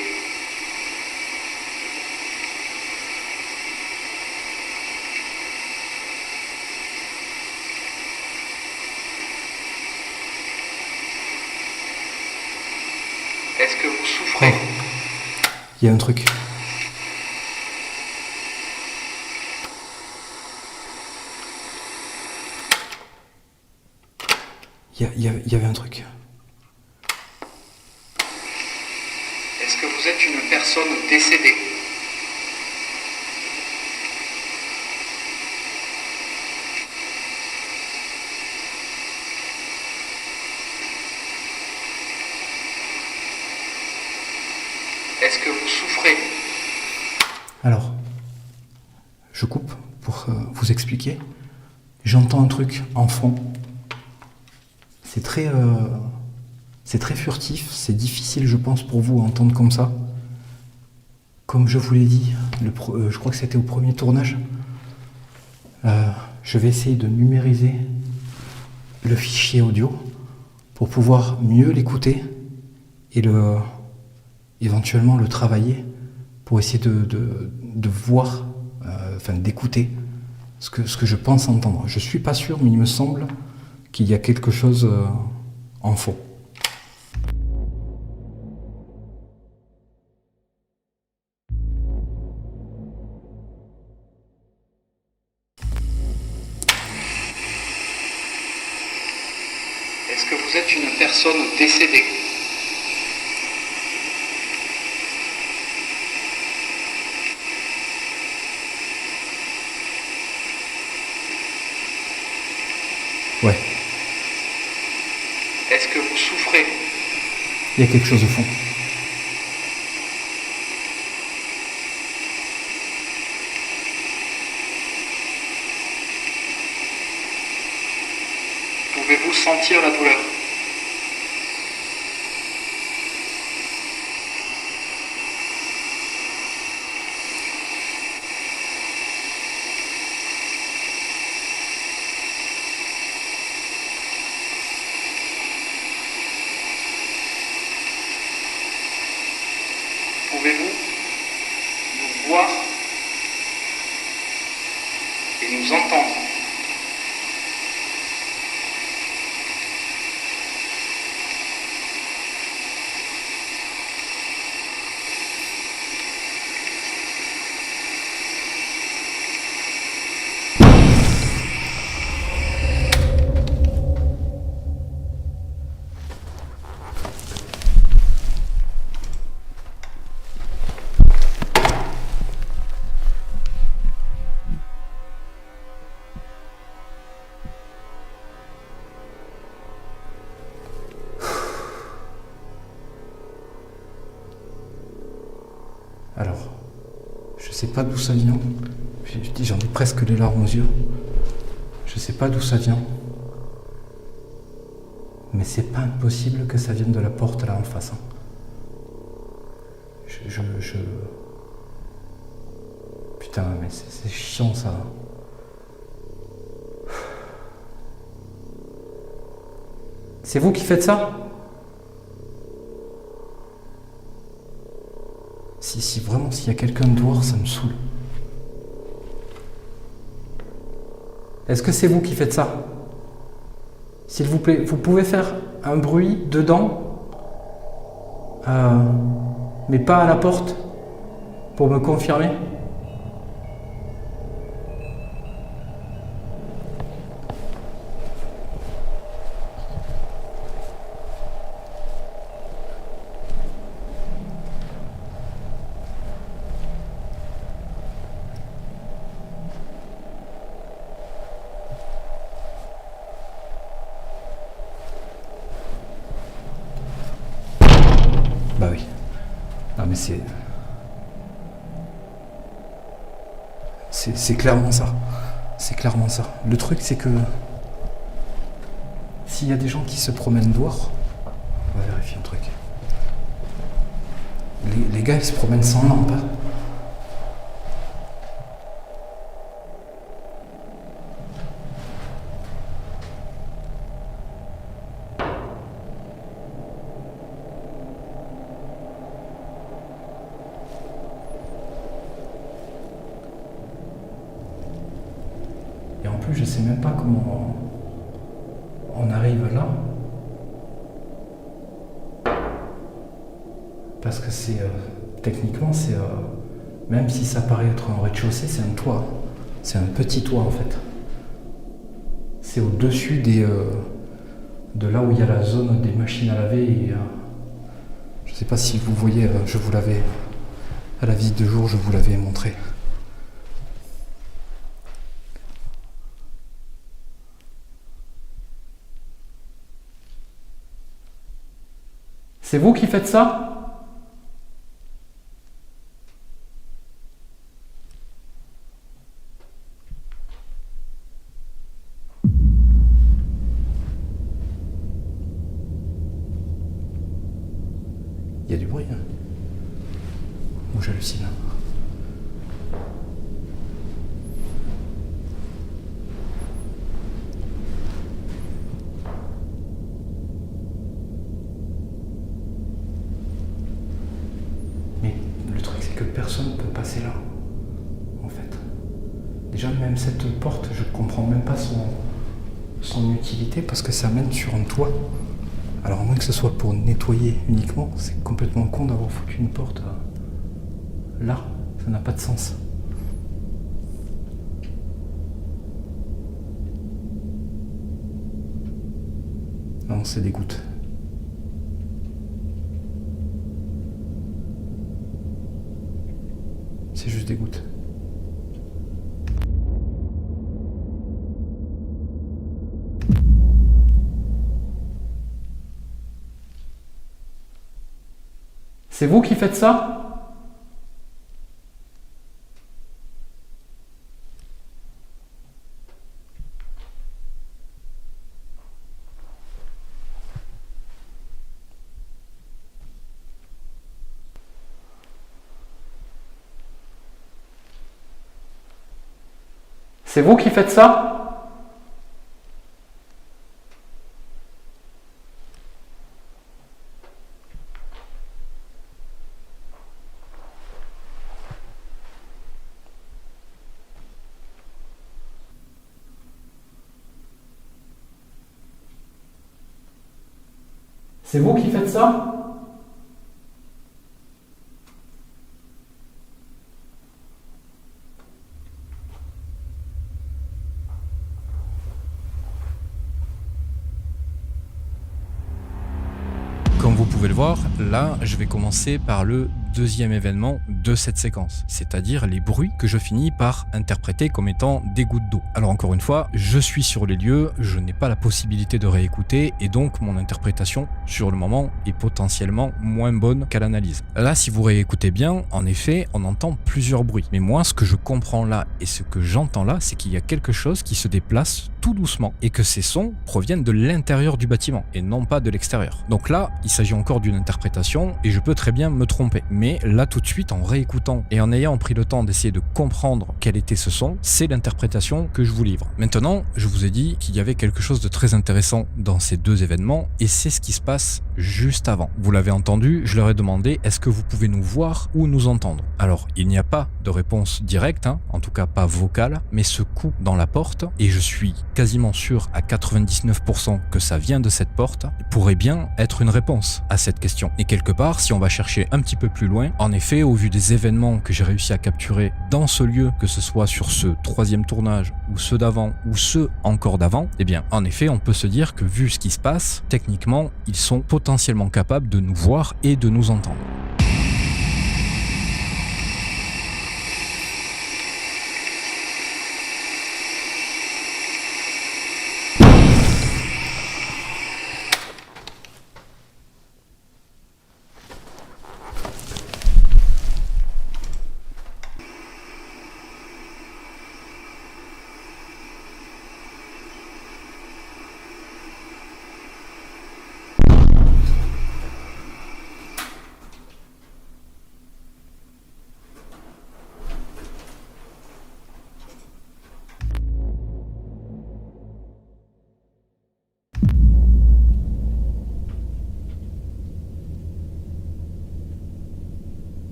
Est-ce que vous souffrez? Il y a un truc. Il y avait un truc. Est-ce que vous êtes une personne décédée? Est-ce que vous souffrez? Alors, je coupe pour vous expliquer. J'entends un truc en fond. C'est très furtif, c'est difficile, je pense, pour vous à entendre comme ça. Comme je vous l'ai dit, je crois que c'était au premier tournage. Je vais essayer de numériser le fichier audio pour pouvoir mieux l'écouter et éventuellement le travailler pour essayer de voir, d'écouter ce que je pense entendre. Je suis pas sûr, mais il me semble qu'il y a quelque chose en fond. Est-ce que vous êtes une personne décédée? Ouais, Est-ce que vous souffrez? il y a quelque chose au fond. Pouvez-vous sentir la douleur? Pouvez-vous nous voir et nous entendre? Alors, je sais pas d'où ça vient. J'en ai presque les larmes aux yeux. Je sais pas d'où ça vient. Mais c'est pas impossible que ça vienne de la porte là en face. Putain, mais c'est chiant ça. C'est vous qui faites ça? Si vraiment, s'il y a quelqu'un dehors, ça me saoule. Est-ce que c'est vous qui faites ça? S'il vous plaît, vous pouvez faire un bruit dedans, mais pas à la porte, pour me confirmer? Bah oui. Non mais c'est clairement ça. C'est clairement ça. Le truc c'est que s'il y a des gens qui se promènent dehors, on va vérifier un truc. Les gars, ils se promènent sans lampe. Hein. Et en plus, je sais même pas comment on arrive là. Parce que c'est techniquement, c'est même si ça paraît être un rez-de-chaussée, c'est un toit. C'est un petit toit en fait. C'est au-dessus de là où il y a la zone des machines à laver. Et, je sais pas si vous voyez, je vous l'avais à la visite de jour, je vous l'avais montré. C'est vous qui faites ça ? Il y a du bruit, hein. Ou j'hallucine. Mais le truc, c'est que personne ne peut passer là, en fait. Déjà, même cette porte, je comprends même pas son utilité parce que ça mène sur un toit. Alors à moins que ce soit pour nettoyer uniquement, c'est complètement con d'avoir foutu une porte là, ça n'a pas de sens. Non, c'est des gouttes. C'est juste des gouttes. C'est vous qui faites ça ? C'est vous qui faites ça ? C'est vous qui faites ça ? Comme vous pouvez le voir, là, je vais commencer par le deuxième événement de cette séquence, c'est-à-dire les bruits que je finis par interpréter comme étant des gouttes d'eau. Alors encore une fois, je suis sur les lieux, je n'ai pas la possibilité de réécouter et donc mon interprétation sur le moment est potentiellement moins bonne qu'à l'analyse. Là, si vous réécoutez bien, en effet, on entend plusieurs bruits. Mais moi, ce que je comprends là et ce que j'entends là, c'est qu'il y a quelque chose qui se déplace tout doucement et que ces sons proviennent de l'intérieur du bâtiment et non pas de l'extérieur. Donc là, il s'agit encore d'une interprétation et je peux très bien me tromper. Mais là, tout de suite, en réécoutant et en ayant pris le temps d'essayer de comprendre quel était ce son, c'est l'interprétation que je vous livre. Maintenant, je vous ai dit qu'il y avait quelque chose de très intéressant dans ces deux événements et c'est ce qui se passe juste avant. Vous l'avez entendu, je leur ai demandé est-ce que vous pouvez nous voir ou nous entendre. Alors, il n'y a pas de réponse directe, en tout cas pas vocale, mais ce coup dans la porte, et je suis quasiment sûr à 99% que ça vient de cette porte, pourrait bien être une réponse à cette question. Et quelque part, si on va chercher un petit peu plus loin, en effet, au vu des événements que j'ai réussi à capturer dans ce lieu, que ce soit sur ce troisième tournage, ou ceux d'avant, ou ceux encore d'avant, eh bien, en effet, on peut se dire que vu ce qui se passe, techniquement, ils sont potentiellement capables de nous voir et de nous entendre.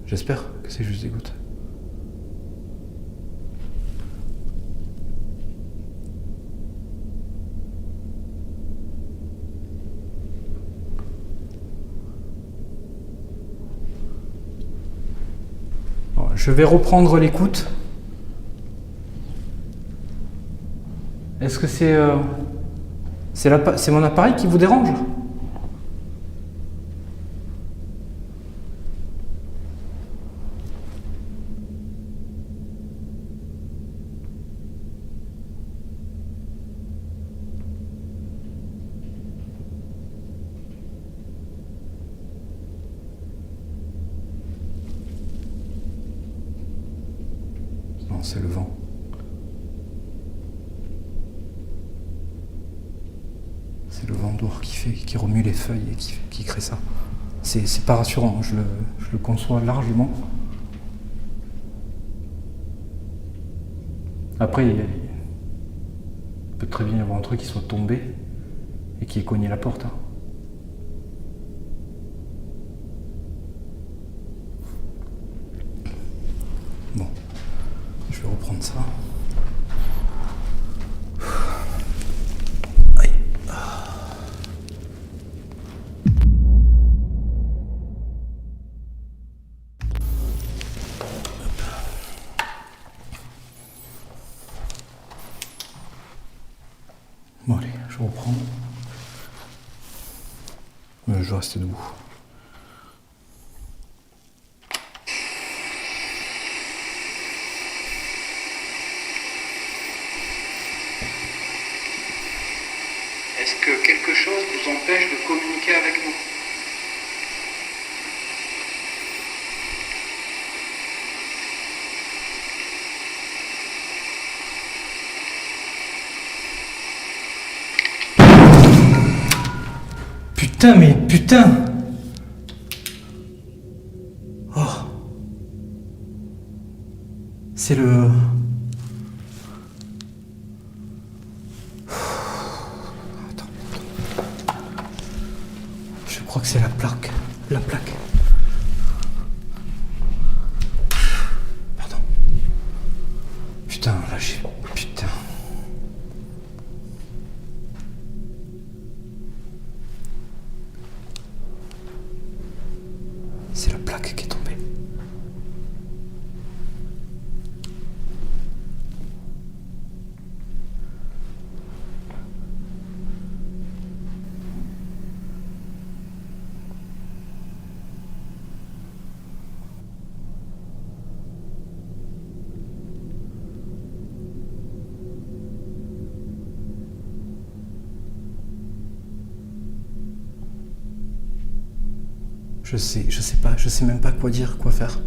J'espère que c'est juste des gouttes. Bon, je vais reprendre l'écoute. Est-ce que c'est mon appareil qui vous dérange ? Non, c'est le vent. C'est le vent dehors qui remue les feuilles et qui crée ça. C'est pas rassurant, je le conçois largement. Après, il peut très bien y avoir un truc qui soit tombé et qui ait cogné la porte. Hein. Bon, je vais reprendre ça. Aïe. Bon allez, je reprends. Je vais rester debout. Est-ce que quelque chose vous empêche de communiquer avec nous? Putain, mais putain! Oh! C'est le... Attends. Je crois que c'est la plaque. La plaque. Pardon. Putain, là j'ai... Putain. C'est la plaque qui est tombée. Je sais même pas quoi dire, quoi faire.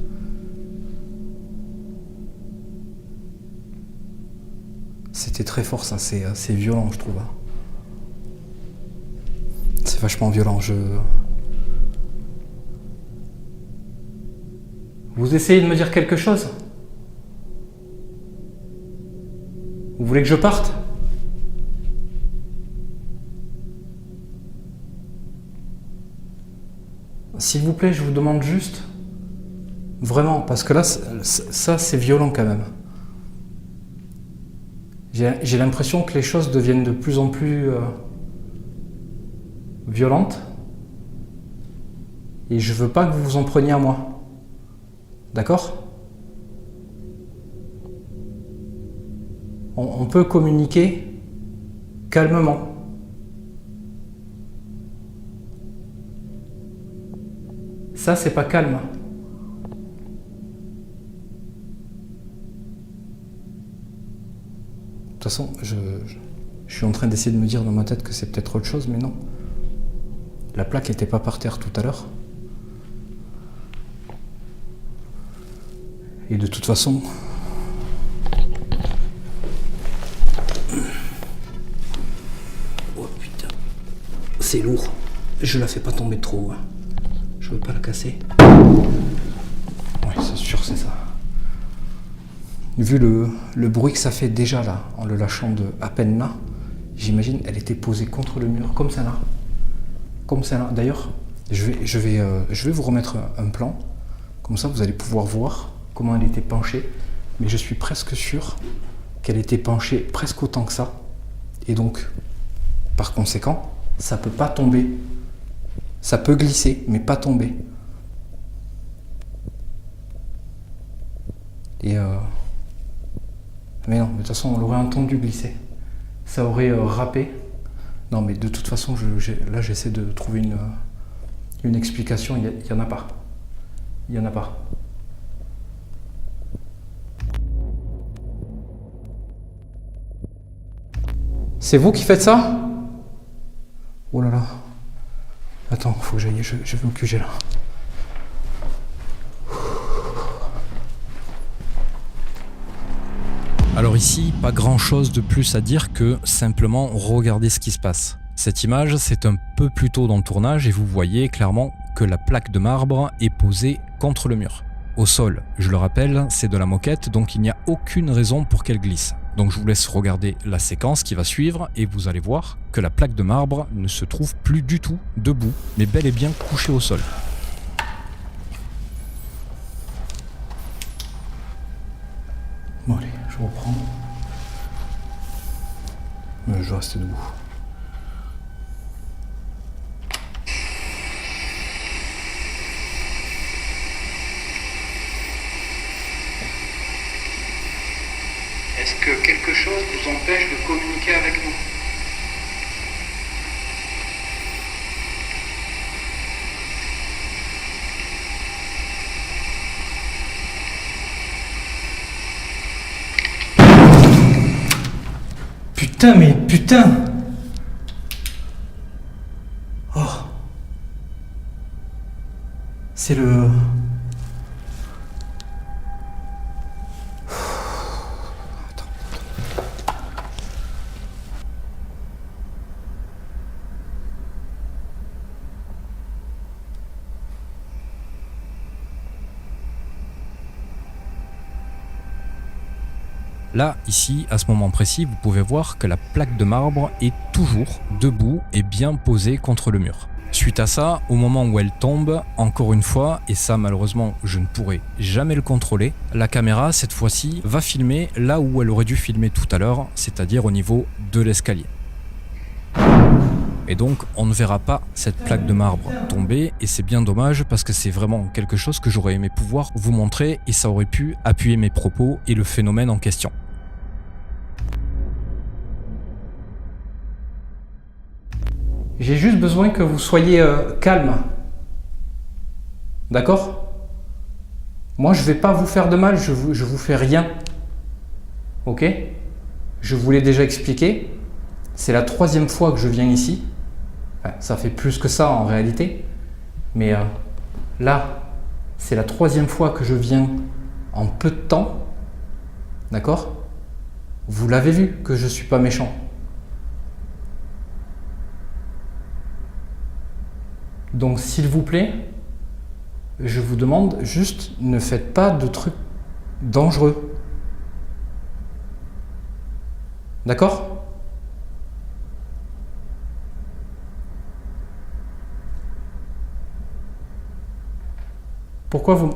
C'était très fort ça, c'est violent je trouve. C'est vachement violent, Vous essayez de me dire quelque chose? Vous voulez que je parte? S'il vous plaît, je vous demande juste, vraiment, parce que là, ça c'est violent quand même. J'ai l'impression que les choses deviennent de plus en plus violentes, et je veux pas que vous vous en preniez à moi. D'accord? On peut communiquer calmement. Ça, c'est pas calme. De toute façon, je suis en train d'essayer de me dire dans ma tête que c'est peut-être autre chose, mais non. La plaque n'était pas par terre tout à l'heure. Et de toute façon... Oh putain, c'est lourd. Je la fais pas tomber trop. Hein. Je veux pas la casser. Ouais, c'est sûr, c'est ça. Vu le bruit que ça fait déjà là, en le lâchant de à peine là, j'imagine elle était posée contre le mur, comme ça là. Comme ça là. D'ailleurs, je vais vous remettre un plan Comme ça, vous allez pouvoir voir comment elle était penchée. Mais je suis presque sûr qu'elle était penchée presque autant que ça. Et donc, par conséquent, ça peut pas tomber. Ça peut glisser, mais pas tomber. Et mais non, de toute façon, on l'aurait entendu glisser. Ça aurait râpé. Non, mais de toute façon, là, j'essaie de trouver une explication. Il n'y en a pas. Il n'y en a pas. C'est vous qui faites ça? Oh là là. Attends, faut que j'aille. Je vais au QG là. Alors ici, pas grand chose de plus à dire que simplement regarder ce qui se passe. Cette image, c'est un peu plus tôt dans le tournage et vous voyez clairement que la plaque de marbre est posée contre le mur. Au sol, je le rappelle, c'est de la moquette, donc il n'y a aucune raison pour qu'elle glisse. Donc je vous laisse regarder la séquence qui va suivre et vous allez voir que la plaque de marbre ne se trouve plus du tout debout, mais bel et bien couchée au sol. Bon allez, je reprends. Je vais rester debout. Est-ce que quelque chose vous empêche de communiquer avec nous? Putain, mais putain! Oh! C'est le... Là, ici, à ce moment précis, vous pouvez voir que la plaque de marbre est toujours debout et bien posée contre le mur. Suite à ça, au moment où elle tombe, encore une fois, et ça malheureusement je ne pourrai jamais le contrôler, la caméra cette fois-ci va filmer là où elle aurait dû filmer tout à l'heure, c'est-à-dire au niveau de l'escalier. Et donc on ne verra pas cette plaque de marbre tomber et c'est bien dommage parce que c'est vraiment quelque chose que j'aurais aimé pouvoir vous montrer et ça aurait pu appuyer mes propos et le phénomène en question. J'ai juste besoin que vous soyez calme. D'accord? Moi, je vais pas vous faire de mal, je vous fais rien. Ok? Je vous l'ai déjà expliqué. C'est la 3e fois que je viens ici. Enfin, ça fait plus que ça en réalité. Mais là, c'est la 3e fois que je viens en peu de temps. D'accord? Vous l'avez vu que je suis pas méchant. Donc s'il vous plaît, je vous demande juste, ne faites pas de trucs dangereux. D'accord? Pourquoi vous...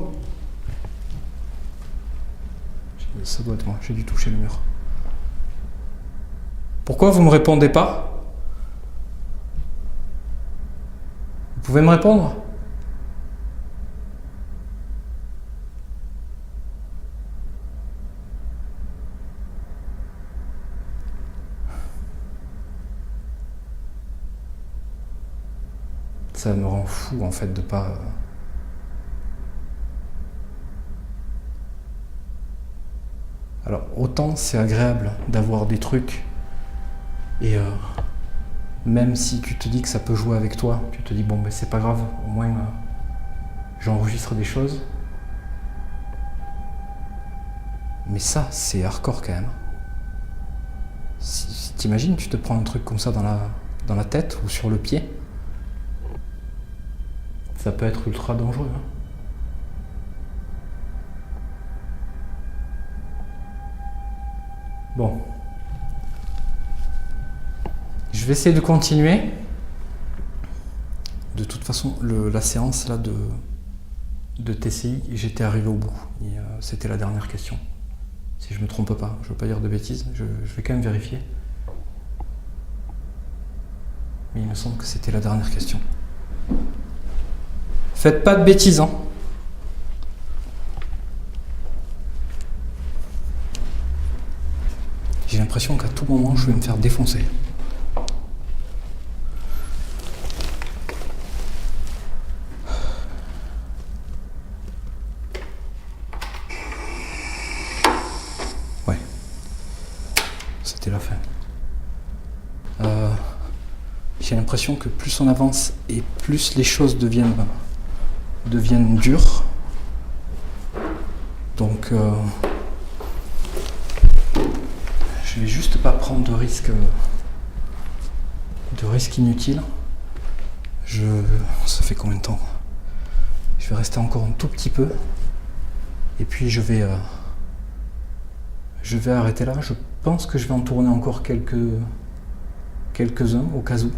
Ça doit être moi, j'ai dû toucher le mur. Pourquoi vous me répondez pas? Vous pouvez me répondre? Ça me rend fou en fait de pas... Alors autant c'est agréable d'avoir des trucs et même si tu te dis que ça peut jouer avec toi, tu te dis bon ben c'est pas grave, au moins j'enregistre des choses. Mais ça c'est hardcore quand même. Si t'imagines, tu te prends un truc comme ça dans la tête ou sur le pied, ça peut être ultra dangereux. Hein. Bon. Je vais essayer de continuer. De toute façon, la séance là de TCI et j'étais arrivé au bout. Et c'était la dernière question. Si je me trompe pas, je veux pas dire de bêtises, je vais quand même vérifier. Mais il me semble que c'était la dernière question. Faites pas de bêtises, hein. J'ai l'impression qu'à tout moment, je vais me faire défoncer. Ouais. C'était la fin. J'ai l'impression que plus on avance et plus les choses deviennent dures. Donc, je vais juste pas prendre de risques inutiles. Ça fait combien de temps? Je vais rester encore un tout petit peu. Et puis je vais arrêter là. Je pense que je vais en tourner encore quelques-uns au cas où.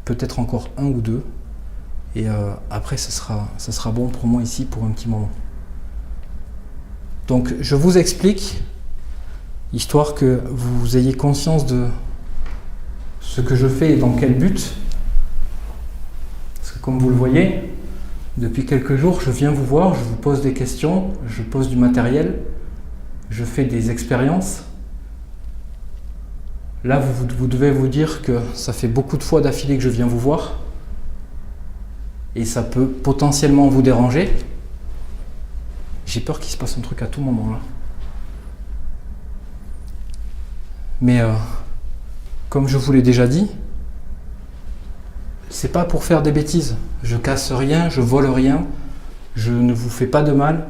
Peut-être encore un ou deux. Et après, ça sera bon pour moi ici pour un petit moment. Donc, je vous explique, histoire que vous ayez conscience de ce que je fais et dans quel but. Parce que comme vous le voyez, depuis quelques jours, je viens vous voir, je vous pose des questions, je pose du matériel, je fais des expériences. Là, vous devez vous dire que ça fait beaucoup de fois d'affilée que je viens vous voir. Et ça peut potentiellement vous déranger. J'ai peur qu'il se passe un truc à tout moment là. Mais comme je vous l'ai déjà dit, c'est pas pour faire des bêtises. Je casse rien, je vole rien, je ne vous fais pas de mal.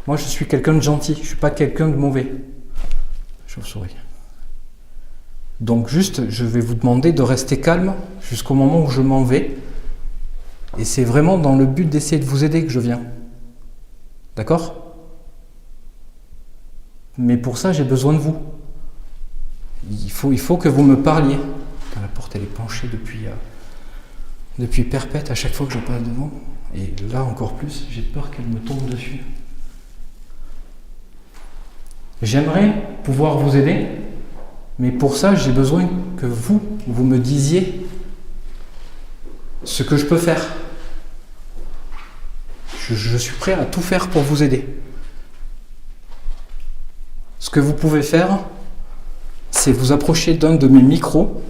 Moi, je suis quelqu'un de gentil, je suis pas quelqu'un de mauvais. Chauve-souris. Donc juste, je vais vous demander de rester calme jusqu'au moment où je m'en vais. Et c'est vraiment dans le but d'essayer de vous aider que je viens. D'accord? Mais pour ça, j'ai besoin de vous. Il faut que vous me parliez. La porte, elle est penchée depuis perpète à chaque fois que je passe devant. Et là, encore plus, j'ai peur qu'elle me tombe dessus. J'aimerais pouvoir vous aider, mais pour ça, j'ai besoin que vous me disiez ce que je peux faire. Je suis prêt à tout faire pour vous aider. Ce que vous pouvez faire, c'est vous approcher d'un de mes micros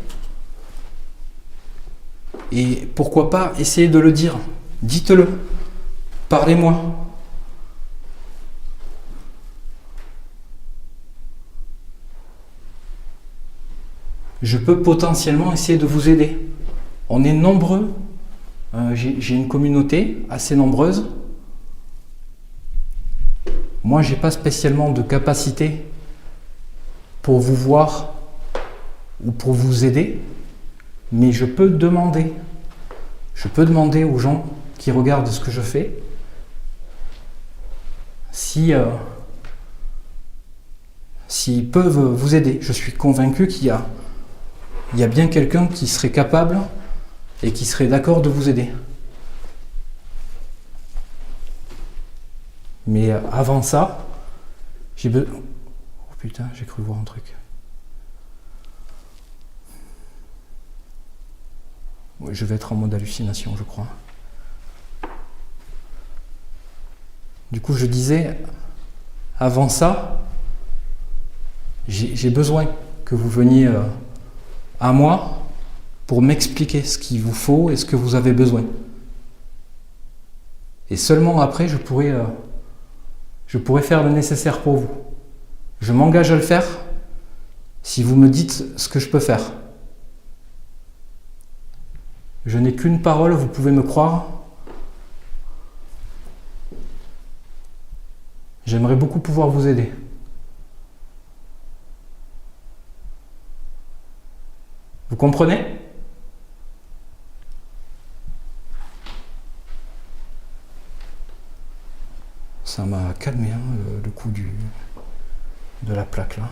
et pourquoi pas essayer de le dire. Dites-le. Parlez-moi. Je peux potentiellement essayer de vous aider. On est nombreux. J'ai une communauté assez nombreuse. Moi, j'ai pas spécialement de capacité pour vous voir ou pour vous aider, mais je peux demander. Je peux demander aux gens qui regardent ce que je fais s'ils peuvent vous aider. Je suis convaincu qu'il y a bien quelqu'un qui serait capable et qui serait d'accord de vous aider. Mais avant ça, j'ai besoin... Oh putain, j'ai cru voir un truc. Ouais, je vais être en mode hallucination, je crois. Du coup, je disais, avant ça, j'ai besoin que vous veniez à moi pour m'expliquer ce qu'il vous faut et ce que vous avez besoin. Et seulement après, je pourrais faire le nécessaire pour vous. Je m'engage à le faire si vous me dites ce que je peux faire. Je n'ai qu'une parole, vous pouvez me croire. J'aimerais beaucoup pouvoir vous aider. Vous comprenez ? Ça m'a calmé le coup de la plaque là.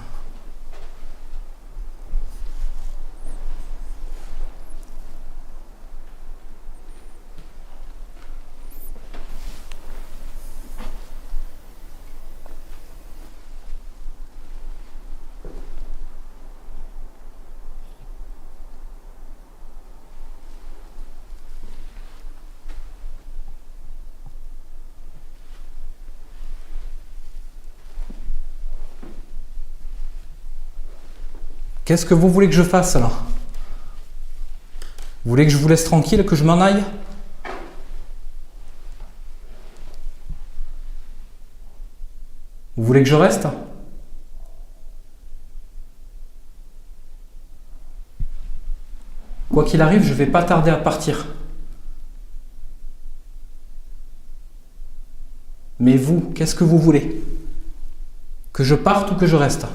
Qu'est-ce que vous voulez que je fasse là? Vous voulez que je vous laisse tranquille, que je m'en aille? Vous voulez que je reste? Quoi qu'il arrive, je ne vais pas tarder à partir. Mais vous, qu'est-ce que vous voulez? Que je parte ou que je reste?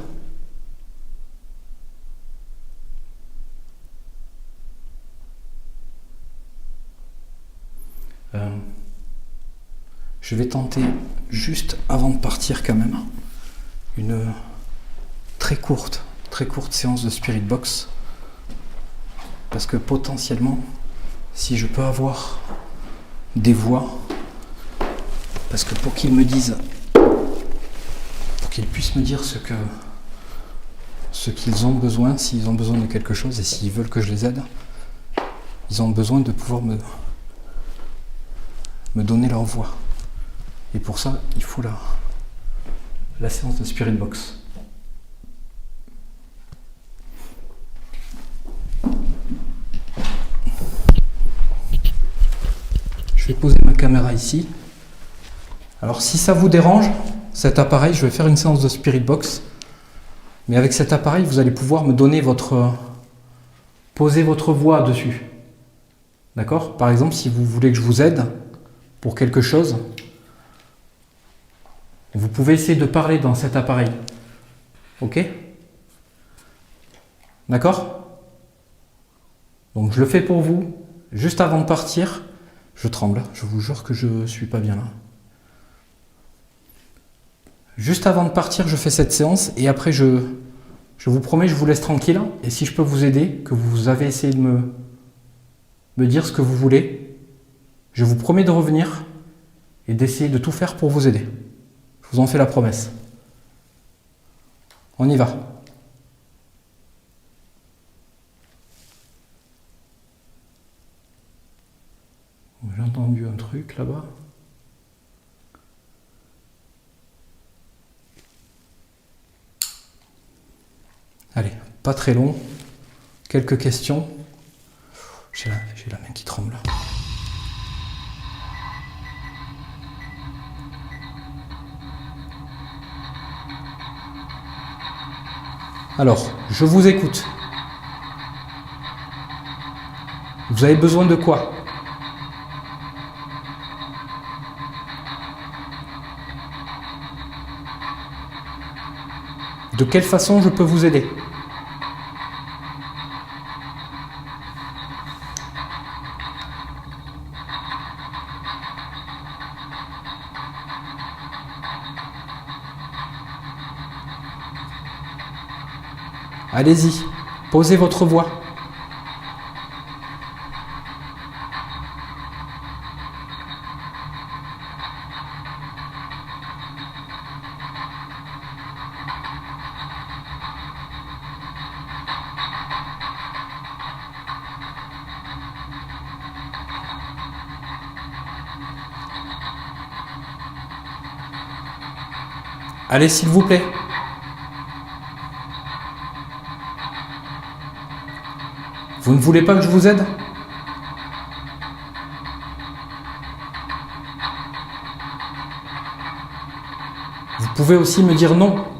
Je vais tenter, juste avant de partir quand même, une très courte séance de Spirit Box. Parce que potentiellement, si je peux avoir des voix, parce que pour qu'ils me disent, pour qu'ils puissent me dire ce qu'ils ont besoin, s'ils ont besoin de quelque chose et s'ils veulent que je les aide, ils ont besoin de pouvoir me donner leur voix. Et pour ça, il faut la séance de Spirit Box. Je vais poser ma caméra ici. Alors si ça vous dérange, cet appareil, je vais faire une séance de Spirit Box. Mais avec cet appareil, vous allez pouvoir me donner poser votre voix dessus. D'accord? Par exemple, si vous voulez que je vous aide pour quelque chose, vous pouvez essayer de parler dans cet appareil. Ok? D'accord? Donc je le fais pour vous. Juste avant de partir, je tremble. Je vous jure que je ne suis pas bien là. Juste avant de partir, je fais cette séance et après je vous promets, je vous laisse tranquille. Et si je peux vous aider, que vous avez essayé de me dire ce que vous voulez, je vous promets de revenir et d'essayer de tout faire pour vous aider. Je vous en fais la promesse. On y va. J'ai entendu un truc là-bas. Allez, pas très long. Quelques questions. J'ai la main qui tremble. Alors, je vous écoute. Vous avez besoin de quoi? De quelle façon je peux vous aider? Allez-y, posez votre voix. Allez, s'il vous plaît. Vous ne voulez pas que je vous aide? Vous pouvez aussi me dire non.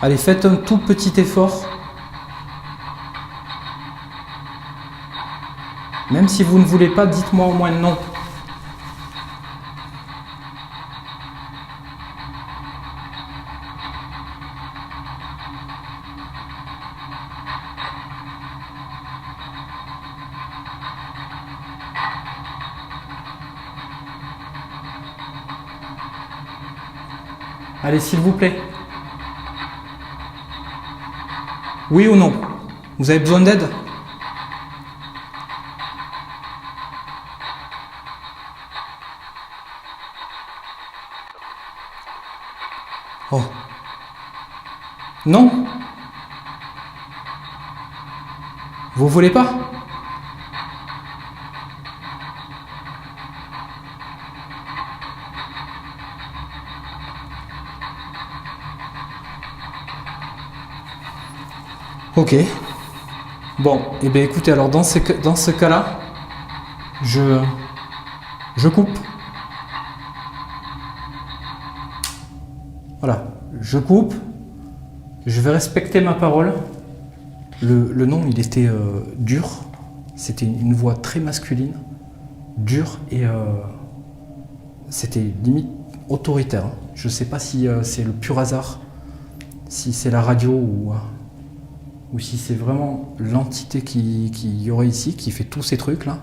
Allez, faites un tout petit effort. Même si vous ne voulez pas, dites-moi au moins non. Allez, s'il vous plaît. Oui ou non? Vous avez besoin d'aide? Oh, Non? Vous voulez pas? Ok. Bon, et bien écoutez, alors dans ce cas-là, je coupe. Voilà, je coupe. Je vais respecter ma parole. Le nom, il était dur. C'était une voix très masculine, dure et c'était limite autoritaire. Je sais pas si c'est le pur hasard, si c'est la radio ou si c'est vraiment l'entité qui y aurait ici, qui fait tous ces trucs là.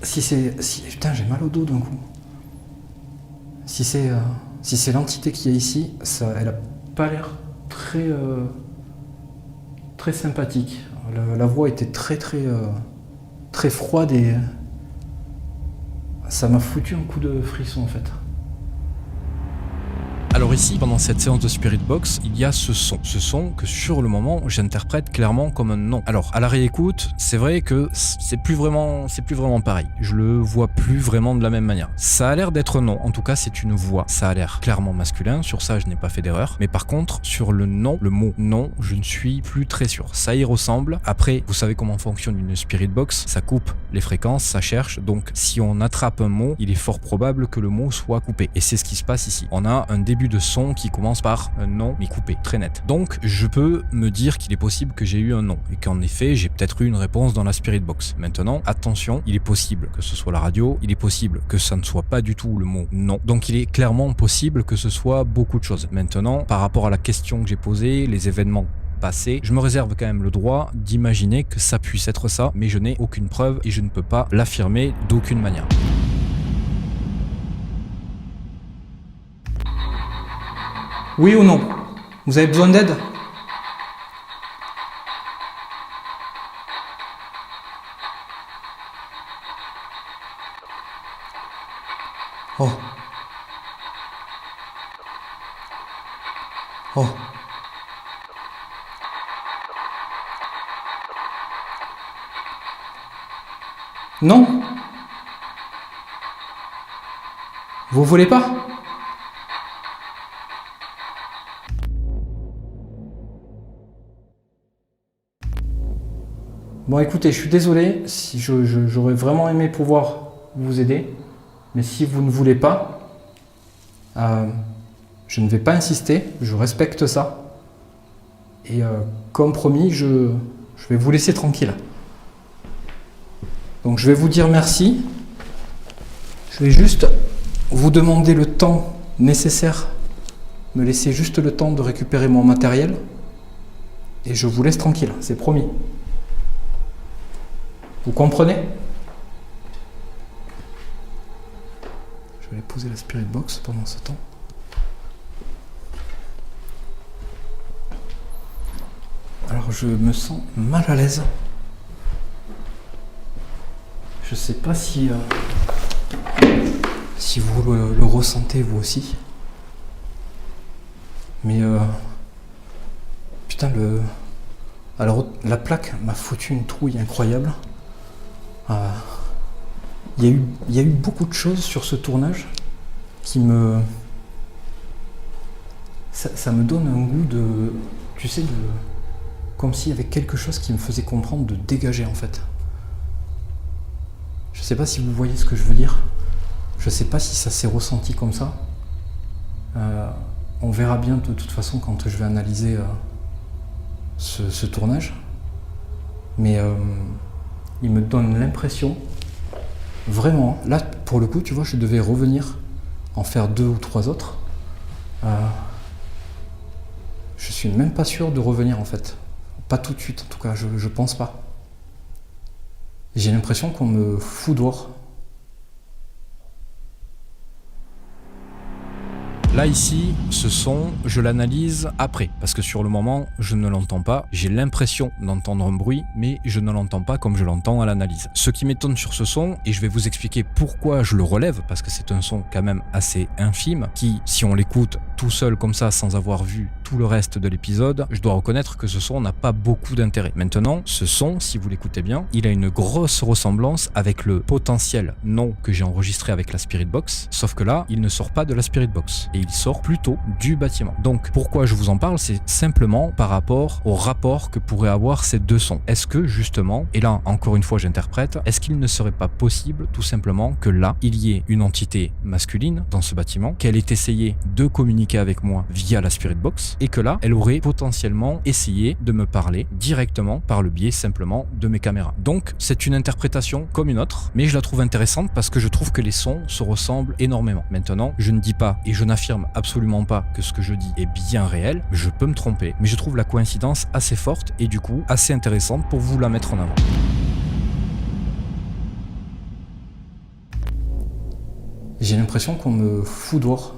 Putain, j'ai mal au dos d'un coup. Si c'est l'entité qui est ici, elle a pas l'air très sympathique. La voix était très froide et ça m'a foutu un coup de frisson en fait. Alors ici, pendant cette séance de Spirit Box, il y a ce son que sur le moment, j'interprète clairement comme un non. Alors à la réécoute, c'est vrai que c'est plus vraiment pareil. Je le vois plus vraiment de la même manière. Ça a l'air d'être non, en tout cas c'est une voix. Ça a l'air clairement masculin, sur ça je n'ai pas fait d'erreur. Mais par contre, sur le non, le mot non, je ne suis plus très sûr. Ça y ressemble. Après, vous savez comment fonctionne une Spirit Box, ça coupe les fréquences, ça cherche. Donc si on attrape un mot, il est fort probable que le mot soit coupé. Et c'est ce qui se passe ici. On a un début de son qui commence par un non mais coupé, très net. Donc je peux me dire qu'il est possible que j'ai eu un non et qu'en effet j'ai peut-être eu une réponse dans la Spirit Box. Maintenant, attention, il est possible que ce soit la radio, il est possible que ça ne soit pas du tout le mot non. Donc il est clairement possible que ce soit beaucoup de choses. Maintenant, par rapport à la question que j'ai posée, les événements passés, je me réserve quand même le droit d'imaginer que ça puisse être ça, mais je n'ai aucune preuve et je ne peux pas l'affirmer d'aucune manière. Oui ou non? Vous avez besoin d'aide? Oh. Oh. Non? Vous voulez pas? Bon écoutez, je suis désolé, si j'aurais vraiment aimé pouvoir vous aider, mais si vous ne voulez pas, je ne vais pas insister, je respecte ça. Et comme promis, je vais vous laisser tranquille. Donc je vais vous dire merci. Je vais juste vous demander le temps nécessaire, me laisser juste le temps de récupérer mon matériel. Et je vous laisse tranquille, c'est promis. Vous comprenez? Je vais aller poser la Spirit Box pendant ce temps. Alors je me sens mal à l'aise. Je sais pas si vous le ressentez vous aussi. Mais putain alors la plaque m'a foutu une trouille incroyable. Il y a eu beaucoup de choses sur ce tournage qui ça me donne un goût de, tu sais, comme s'il y avait quelque chose qui me faisait comprendre de dégager en fait. Je sais pas si vous voyez ce que je veux dire. Je sais pas si ça s'est ressenti comme ça. On verra bien de toute façon quand je vais analyser ce tournage. Mais il me donne l'impression, vraiment, là pour le coup, tu vois, je devais revenir en faire 2 ou 3 autres. Je suis même pas sûr de revenir en fait. Pas tout de suite en tout cas, je pense pas. J'ai l'impression qu'on me fout dehors. Là ici, ce son, je l'analyse après, parce que sur le moment, je ne l'entends pas. J'ai l'impression d'entendre un bruit, mais je ne l'entends pas comme je l'entends à l'analyse. Ce qui m'étonne sur ce son, et je vais vous expliquer pourquoi je le relève, parce que c'est un son quand même assez infime, qui, si on l'écoute tout seul comme ça, sans avoir vu tout le reste de l'épisode, je dois reconnaître que ce son n'a pas beaucoup d'intérêt. Maintenant, ce son, si vous l'écoutez bien, il a une grosse ressemblance avec le potentiel nom que j'ai enregistré avec la Spirit Box, sauf que là, il ne sort pas de la Spirit Box, et il sort plutôt du bâtiment. Donc, pourquoi je vous en parle, c'est simplement par rapport au rapport que pourraient avoir ces deux sons. Est-ce que, justement, et là, encore une fois, j'interprète, est-ce qu'il ne serait pas possible, tout simplement, que là, il y ait une entité masculine dans ce bâtiment, qu'elle ait essayé de communiquer avec moi via la Spirit Box, et que là, elle aurait potentiellement essayé de me parler directement par le biais simplement de mes caméras. Donc, c'est une interprétation comme une autre, mais je la trouve intéressante parce que je trouve que les sons se ressemblent énormément. Maintenant, je ne dis pas et je n'affirme absolument pas que ce que je dis est bien réel, je peux me tromper, mais je trouve la coïncidence assez forte et du coup assez intéressante pour vous la mettre en avant. J'ai l'impression qu'on me fout dehors.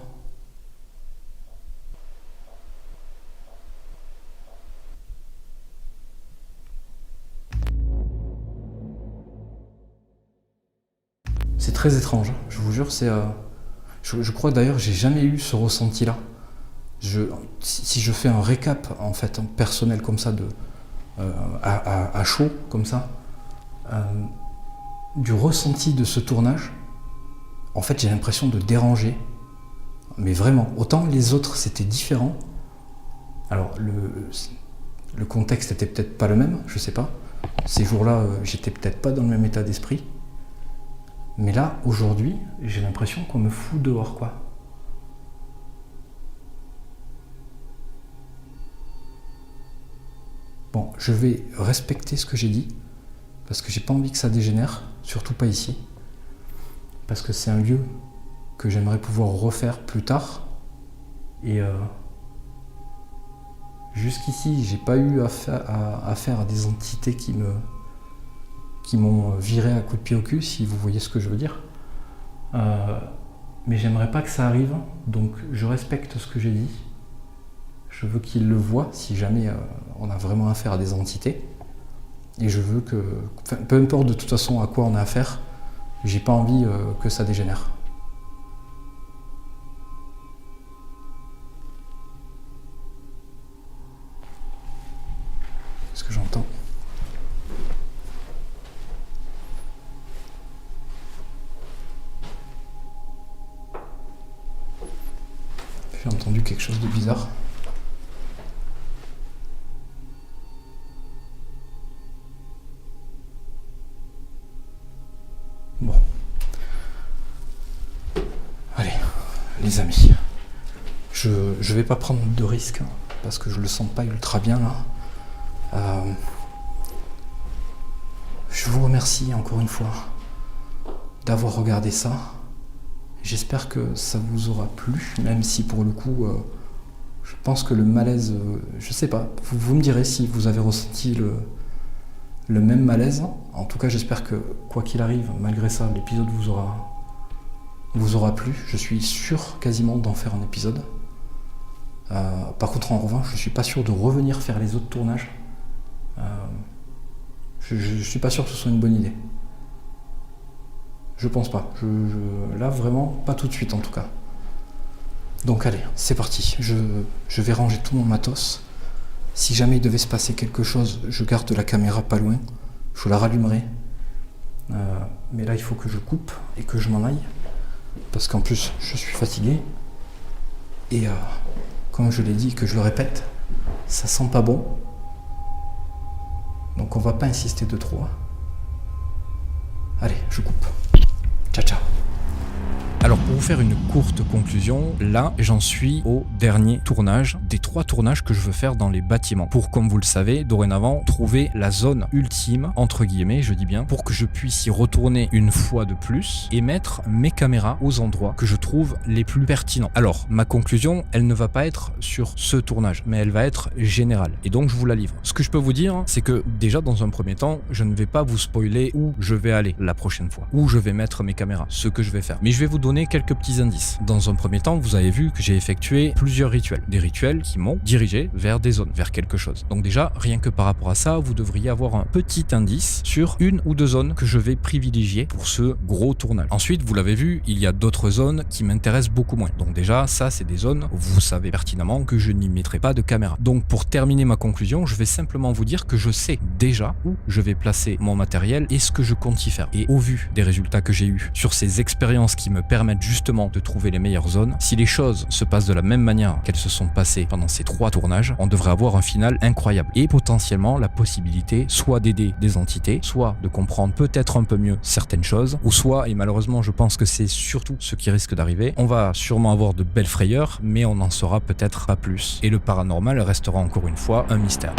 C'est très étrange, je vous jure, je crois d'ailleurs que j'ai jamais eu ce ressenti-là. Si je fais un récap en fait personnel comme ça, à chaud comme ça, du ressenti de ce tournage, en fait j'ai l'impression de déranger, mais vraiment. Autant les autres c'était différent. Alors le contexte était peut-être pas le même, je sais pas. Ces jours-là, j'étais peut-être pas dans le même état d'esprit. Mais là, aujourd'hui, j'ai l'impression qu'on me fout dehors, quoi. Bon, je vais respecter ce que j'ai dit, parce que j'ai pas envie que ça dégénère, surtout pas ici. Parce que c'est un lieu que j'aimerais pouvoir refaire plus tard. Et jusqu'ici, j'ai pas eu affaire à des entités qui m'ont viré à coups de pied au cul, si vous voyez ce que je veux dire. Mais j'aimerais pas que ça arrive, donc je respecte ce que j'ai dit. Je veux qu'ils le voient, si jamais on a vraiment affaire à des entités. Et je veux que, peu importe de toute façon à quoi on a affaire, j'ai pas envie que ça dégénère. Qu'est-ce que j'entends ? J'ai entendu quelque chose de bizarre. Bon. Allez, les amis. Je vais pas prendre de risques, parce que je le sens pas ultra bien là. Je vous remercie encore une fois d'avoir regardé ça. J'espère que ça vous aura plu, même si pour le coup, je pense que le malaise, je sais pas, vous me direz si vous avez ressenti le même malaise. En tout cas, j'espère que, quoi qu'il arrive, malgré ça, l'épisode vous aura plu. Je suis sûr quasiment d'en faire un épisode. Par contre, en revanche, je suis pas sûr de revenir faire les autres tournages. Je suis pas sûr que ce soit une bonne idée. Je pense pas. Là, vraiment, pas tout de suite en tout cas. Donc allez, c'est parti. Je vais ranger tout mon matos. Si jamais il devait se passer quelque chose, je garde la caméra pas loin. Je la rallumerai. Mais là, il faut que je coupe et que je m'en aille. Parce qu'en plus, je suis fatigué. Et comme je l'ai dit et que je le répète, ça sent pas bon. Donc on va pas insister de trop. Allez, je coupe. Ciao, ciao. Alors pour vous faire une courte conclusion, là j'en suis au dernier tournage des 3 tournages que je veux faire dans les bâtiments. Pour, comme vous le savez, dorénavant, trouver la zone ultime, entre guillemets, je dis bien, pour que je puisse y retourner une fois de plus et mettre mes caméras aux endroits que je trouve les plus pertinents. Alors, ma conclusion, elle ne va pas être sur ce tournage, mais elle va être générale. Et donc je vous la livre. Ce que je peux vous dire, c'est que déjà dans un premier temps, je ne vais pas vous spoiler où je vais aller la prochaine fois, où je vais mettre mes caméras, ce que je vais faire. Mais je vais vous donner donner quelques petits indices. Dans un premier temps, vous avez vu que j'ai effectué plusieurs rituels. Des rituels qui m'ont dirigé vers des zones, vers quelque chose. Donc déjà, rien que par rapport à ça, vous devriez avoir un petit indice sur une ou deux zones que je vais privilégier pour ce gros tournage. Ensuite, vous l'avez vu, il y a d'autres zones qui m'intéressent beaucoup moins. Donc déjà, ça, c'est des zones où vous savez pertinemment que je n'y mettrai pas de caméra. Donc pour terminer ma conclusion, je vais simplement vous dire que je sais déjà où je vais placer mon matériel et ce que je compte y faire. Et au vu des résultats que j'ai eus sur ces expériences qui me permettent justement de trouver les meilleures zones, si les choses se passent de la même manière qu'elles se sont passées pendant ces 3 tournages, on devrait avoir un final incroyable et potentiellement la possibilité soit d'aider des entités, soit de comprendre peut-être un peu mieux certaines choses, ou soit, et malheureusement je pense que c'est surtout ce qui risque d'arriver, on va sûrement avoir de belles frayeurs, mais on n'en saura peut-être pas plus. Et le paranormal restera encore une fois un mystère.